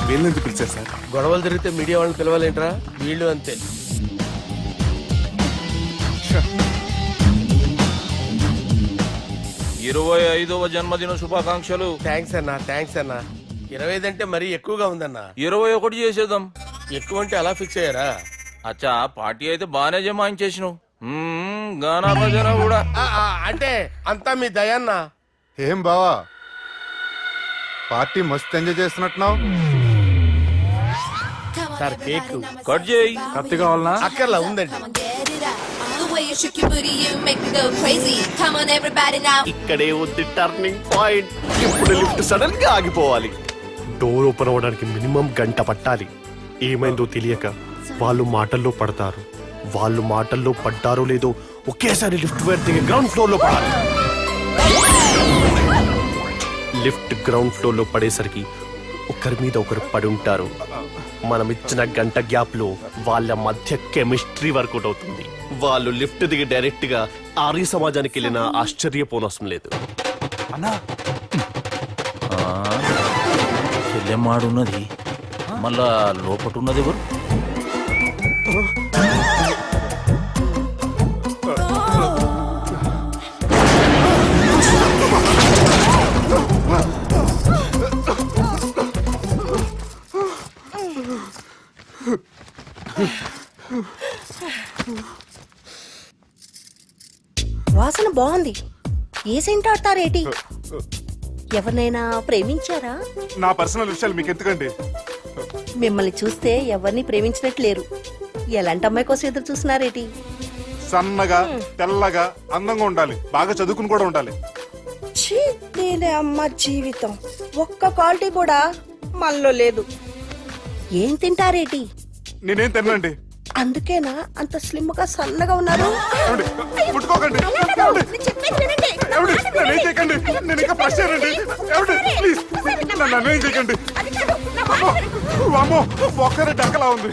వీళ్ళెందుకు పిలిచారు సార్? గొడవలు జరిగితే మీడియా వాళ్ళని పిలవాలేంట్రా? వీళ్ళు అంతే. 25వ జన్మదిన శుభాకాంక్షలు. థ్యాంక్స్ అన్నా, థ్యాంక్స్ అన్నా. 25 అంటే మరీ ఎక్కువగా ఉందన్నా. 21 చేసేద్దాం. ఎక్కువ అంటే అలా ఫిక్స్ అయ్యారా? అచ్చా పార్టీ అయితే బానే జమాయించేసినావు. గానా భజన కూడా. అంటే అంతా మీ దయన్నా. ఏం బావా, పార్టీ మస్తు ఎంజాయ్ చేస్తున్నట్టున్నావు. సార్ కేక్ కట్ చేయి. కత్తి కావాలనా? అక్కర్లా ఉందండి. ఇక్కడే ఉంది టర్నింగ్ పాయింట్. ఇప్పుడు లిఫ్ట్ సడన్ గా ఆగిపోవాలి. డోర్ ఓపెన్ అవ్వడానికి మినిమం గంట పట్టాలి. ఏమైందో తెలియక వాళ్ళు మాటల్లో పడతారు. వాళ్ళు మాటల్లో పడ్డారో లేదో ఒకేసారి లిఫ్ట్ దిగే గ్రౌండ్ ఫ్లోర్ లో పడాలి. లిఫ్ట్ గ్రౌండ్ ఫ్లోర్ లో పడేసరికి ఒకరి మీద ఒకరు పడి ఉంటారు. మనం ఇచ్చిన గంట గ్యాప్ లో వాళ్ళ మధ్య కెమిస్ట్రీ వర్కౌట్ అవుతుంది. వాళ్ళు లిఫ్ట్ దిగి డైరెక్ట్ గా ఆర్య సమాజానికి వెళ్ళినా ఆశ్చర్యపోనవసరం లేదు. చెల్లెమ్మాడున్నది మళ్ళా లోపటున్నది ఎవరు? వాసన బాగుంది. ఏ సెంట్ ఆడతారేటి? ఎవరినైనా ప్రేమించారా? నా పర్సనల్ విషయాలు మీకు ఎందుకండి? మిమ్మల్ని చూస్తే ఎవరిని ప్రేమించినట్టు లేరు. ఎలాంటి అమ్మాయి కోసం ఎదురు చూస్తున్నారేటి? సన్నగా తెల్లగా అందంగా ఉండాలి, బాగా చదువుకుని కూడా ఉండాలి. ఛీ, నేనే అమ్మ జీవితం. ఒక్క క్వాలిటీ కూడా మనలో లేదు. ఏం తింటారేటి? నేనేం తినండి. అందుకేనా అంత స్లిమ్ గా సన్నగా ఉన్నారు? ముట్టుకోకండి. నన్నేం చేయకండి, నేను ఇంకా ఫ్రెష్ అయ్యానండి. ప్లీజ్ నన్నేం చేయకండి. వామ్మో, ఒక్కరే డక్కలా ఉంది.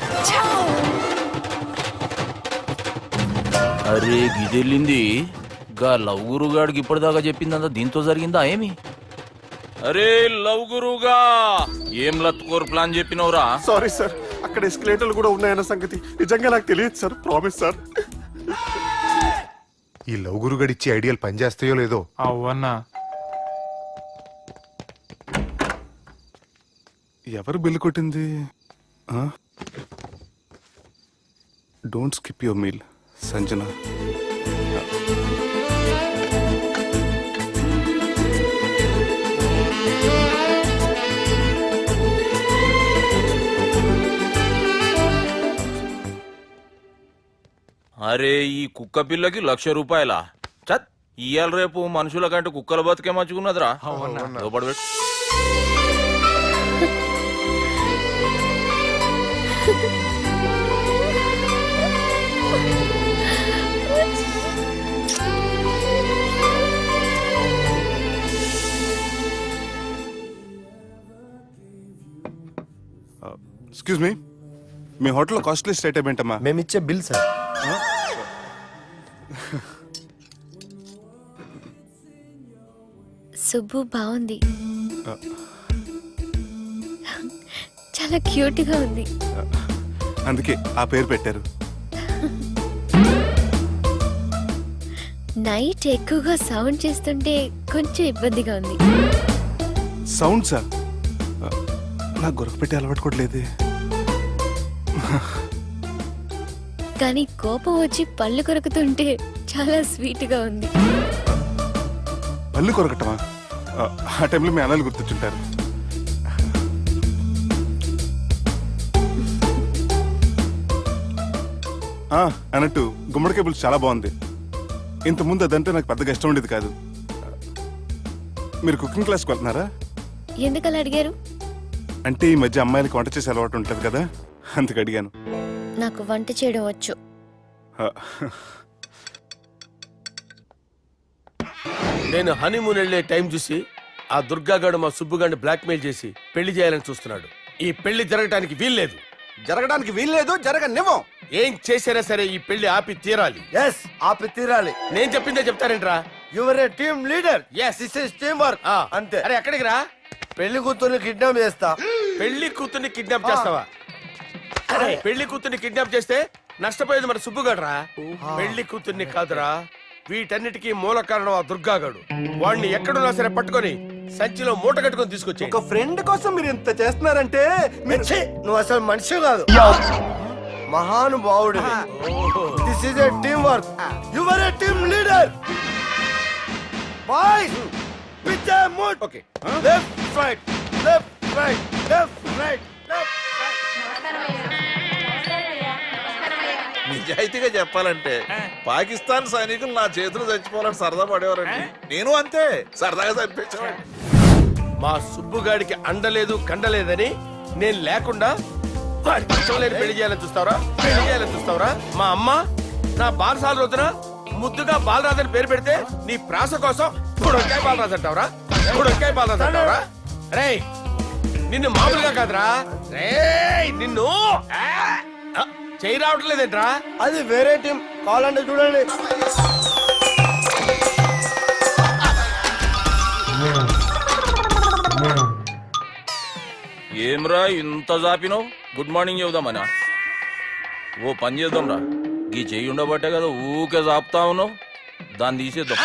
అరే గిదెళ్ళింది గా లవ్ గురుగాడికి ఇప్పటిదాకా చెప్పిందంతా దీంతో జరిగిందా ఏమి? అరే లవ్ గురుగా ఏం లత్కోరు ప్లాన్ చెప్పినవురా? సారీ సార్, అక్కడ ఎస్కలేటర్లు కూడా ఉన్నాయన్న సంగతి నిజంగా నాకు తెలియదు సార్. Promise sir. ఈ లవ్ గురుగడిచ్చే ఐడియాలు పనిచేస్తాయో లేదో. అవ్వన్నా ఎవరు బిల్లు కొట్టింది? Don't skip your meal Sanjana. అరే ఈ కుక్క పిల్లకి ₹1,00,000 చత్ ఇయ్యాల రేపు మనుషుల కంటే కుక్కల బతికే మంచుకున్నదిరా. లోపడబెట్టు. ఎక్స్క్యూజ్ మీ, మీ హోటల్లో కాస్ట్లీ స్టేట్ ఏంటమ్మా? మేమిచ్చే బిల్ సార్. సుబ్బు బాగుంది, చాలా క్యూట్ గా ఉంది. అందుకే ఆ పేరు పెట్టారు. నైట్ ఎక్కువగా సౌండ్ చేస్తుంటే కొంచెం ఇబ్బందిగా ఉంది. సౌండ్సా? నాకు గొరక పెట్టి అలవాటు కూడా లేదే. కానీ కోపం వచ్చి పళ్ళు కొరుకుతుంటే చాలా స్వీట్ గా ఉంది. పళ్ళు కొరకటమా? ఆ టైంలో మీ అన్నలు గుర్తొచ్చుంటారు. అన్నట్టు గుమ్మడికాయ పులుసు చాలా బాగుంది. ఇంతకుముందు అదంటే నాకు పెద్దగా ఇష్టం ఉండేది కాదు. మీరు కుకింగ్ క్లాస్కి వెళ్తున్నారా? ఎందుకలా అడిగారు? అంటే ఈ మధ్య అమ్మాయిలకి వంట చేసే అలవాటు ఉంటుంది కదా, అందుకు అడిగాను. నాకు వంట చేయడం వచ్చు. నేను హనీమూన్ వెళ్లే టైం చూసి ఆ దుర్గాగాడు మా సుబ్బుగాడిని బ్లాక్మెయిల్ చేసి పెళ్లి చేయాలని చూస్తున్నాడు. ఈ పెళ్లి జరగటానికి వీల్లేదు. జరగడానికి వీల్లేదు, జరగనివ్వం. ఏం చేసినా సరే ఈ పెళ్లి ఆపి తీరాలి. ఎస్, ఆపి తీరాలి. నేను చెప్పిందే చెప్తారేంట్రా? You're a team leader. Yes. This is team work. అంతే. అరే ఎక్కడికి రా? పెళ్లి కూతుర్ని కిడ్నాప్ చేస్తా. పెళ్లి కూతుర్ని కిడ్నాప్ చేస్తావా? అరే పెళ్లి కూతుర్ని కిడ్నాప్ చేస్తే నష్టపోయేది మన సుబ్బుగాడురా. పెళ్లి కూతుర్ని కాదురా, వీటన్నిటికీ మూల కారణం ఆ దుర్గాగాడు. వాడిని ఎక్కడున్నా సరే పట్టుకొని సంచిలో మూట కట్టుకొని తీసుకొచ్చి. ఒక ఫ్రెండ్ కోసం మీరు ఇంత చేస్తున్నారంటే నువ్వు అసలు మనిషి కాదు, మహానుభావుడు. This is a team work. Your a team leader. Boys with a mood. Okay, left right, left right, left right, left right. నిజాయితీగా చెప్పాలంటే పాకిస్తాన్ సైనికులు నా చేతులు చచ్చిపోవాలని సరదా పడేవారండి. నేను అంతే సరదాగా చనిపించేవాడిని. మా సుబ్బుగాడికి అండలేదు కండలేదని నేను లేకుండా వాడికి ఇష్టం లేని పెళ్లి చేయాలని చూస్తావరా? పెళ్లి చేయాలని చూస్తావరా? మా అమ్మ నా బాలసాల రోజున ముద్దుగా బాలరాజని పేరు పెడితే నీ ప్రాస కోసం బుడొక్కాయ బాలరాజు అంటావరా? బుడొక్కాయ బాలరాజు అంటావరా? రేయ్ నిన్ను మామూలుగా కాదురా, రేయ్ నిన్ను చేయి రావట్లేదేంట్రా? అది వేరే టీం, కావాలంటే చూడండి. ఏమ్రా ఇంత జాపినవు? Good morning చెబుదామనా? ఓ పని చేద్దాం రా, గీ చెయ్యి ఉండబట్టే కదా ఊకే చాపుతా ఉన్నావు, దాన్ని తీసేద్దాం.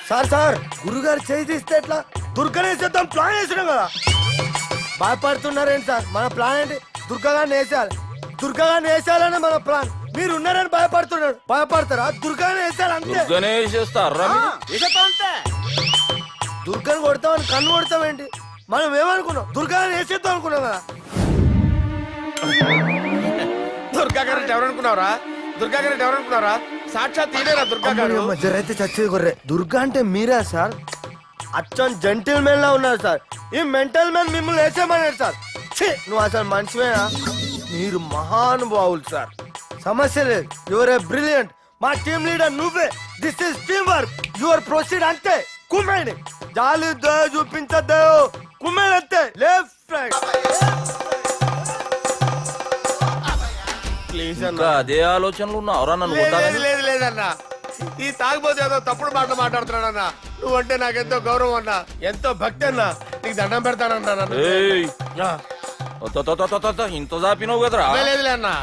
సార్ గురుగారు చేయి తీస్తే ఎట్లా? దుర్గనేసేద్దాం ప్లాన్ వేసినాం కదా. భయపడుతున్నారేంటి సార్? మన ప్లాన్ ఏంటి? దుర్గాగాన్ని వేసేయాలి. దుర్గాగాన్ని వేసేయాలని మన ప్లాన్. మీరు ఉన్నారని భయపడుతున్నాడు. భయపడతారా? దుర్గానే వేసేయాలి అంతే. దుర్గనే వేసేస్తారా మీరు? వేసేద్దాం అంతే. దుర్గాని కొడతామని కన్ను కొడతామేంటి? మనం ఏమనుకున్నాం? దుర్గాని వేసేద్దాం అనుకున్నాం కదా. దుర్గా గారు ఎవరనుకున్నారా? దుర్గా గారు ఎవరనుకున్నారా? సాక్షాత్ తీరేరా దుర్గా గారు. అయితే చచ్చేది గొర్రె. దుర్గా అంటే మీరా సార్? అచ్చం జెంటిల్ మెన్ లా ఉన్నారు సార్. ఈ మెంటల్ మెన్ మిమ్మల్ని వేసేమన్నాడు సార్. ఛీ, నువ్వు అసలు మనిషివేనా? మీరు మహానుభావులు సార్. సమస్య లేదు. Your a brilliant. మా టీమ్ లీడర్ నువ్వే. This is team work. Your proceed అంతే. కుమ్మేయండి. జాలి దయ చూపించద్దు. కుమ్మేయండి అంతే. Left right. ప్లీజ్ ఇంకా అదే ఆలోచనలు ఉన్నావురా నన్ను కొట్టాలని? లేదు లేదన్నా, ఈ తాగిపోతే ఏదో తప్పుడు మాటలు మాట్లాడుతున్నాడన్నా. నువ్వంటే నాకెంతో గౌరవం అన్నా, ఎంతో భక్తి అన్నా. నీకు దండం పెడతానన్నా. ఏయ్, ఇంత దాపినావు కదరా? లేదులే అన్నా,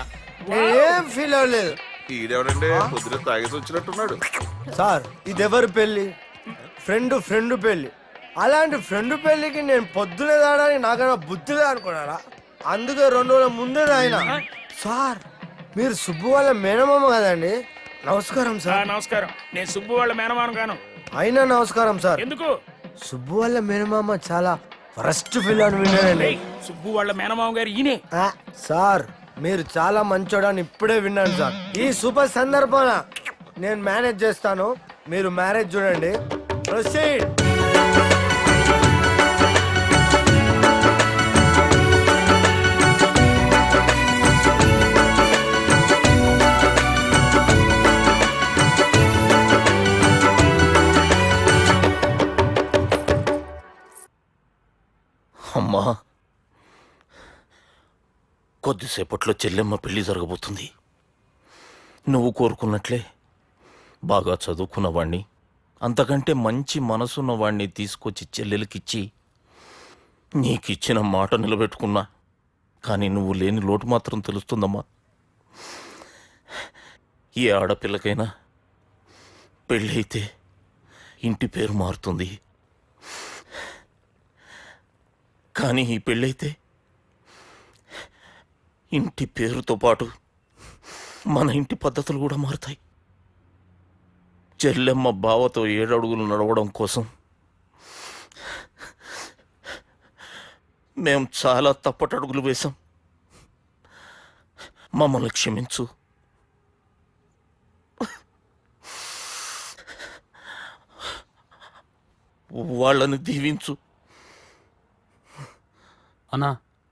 ఏం ఫీల్ అవ్వలేదు. ఈడెవడండి పొద్దున తాగేసి వచ్చినట్టున్నాడు. సార్ ఇది ఎవరి పెళ్లి? ఫ్రెండ్ పెళ్లి. అలాంటి ఫ్రెండ్ పెళ్లికి నేను పొద్దునే తాగడానికి నాకన్నా బుద్ధిగా అనుకున్నారా? అందుకే 2 రోజుల ముందే తాగినా. సార్ మీరు సుబ్బు వాళ్ళ మేనమామ కదండి? నమస్కారం సార్. నమస్కారం. నేను సుబ్బు వాళ్ళ మేనమాను గాను. అయినా నమస్కారం సార్. ఎందుకు? సుబ్బు వాళ్ళ మేనమామ చాలా ఫస్ట్ ఫిల్ అని విన్నానండి. సుబ్బు వాళ్ళ మేనమామ గారు ఈయనే. సార్ మీరు చాలా మంచోడని ఇప్పుడే విన్నాను సార్. ఈ శుభ సందర్భాన నేను మేనేజ్ చేస్తాను, మీరు మ్యారేజ్ చూడండి. ప్రొసీడ్. అమ్మా, కొద్దిసేపట్లో చెల్లెమ్మ పెళ్లి జరగబోతుంది. నువ్వు కోరుకున్నట్లే బాగా చదువుకున్నవాణ్ణి, అంతకంటే మంచి మనసున్నవాణ్ణి తీసుకొచ్చి చెల్లెలకిచ్చి నీకిచ్చిన మాట నిలబెట్టుకున్నా. కానీ నువ్వు లేని లోటు మాత్రం తెలుస్తుందమ్మా. ఏ ఆడపిల్లకైనా పెళ్ళైతే ఇంటి పేరు మారుతుంది. కానీ ఈ పెళ్ళైతే ఇంటి పేరుతో పాటు మన ఇంటి పద్ధతులు కూడా మారుతాయి. చెల్లెమ్మ బావతో 7 అడుగులు నడవడం కోసం మేం చాలా తప్పటడుగులు వేశాం. మమ్మల్ని క్షమించు. వాళ్ళని దీవించు. అన్నా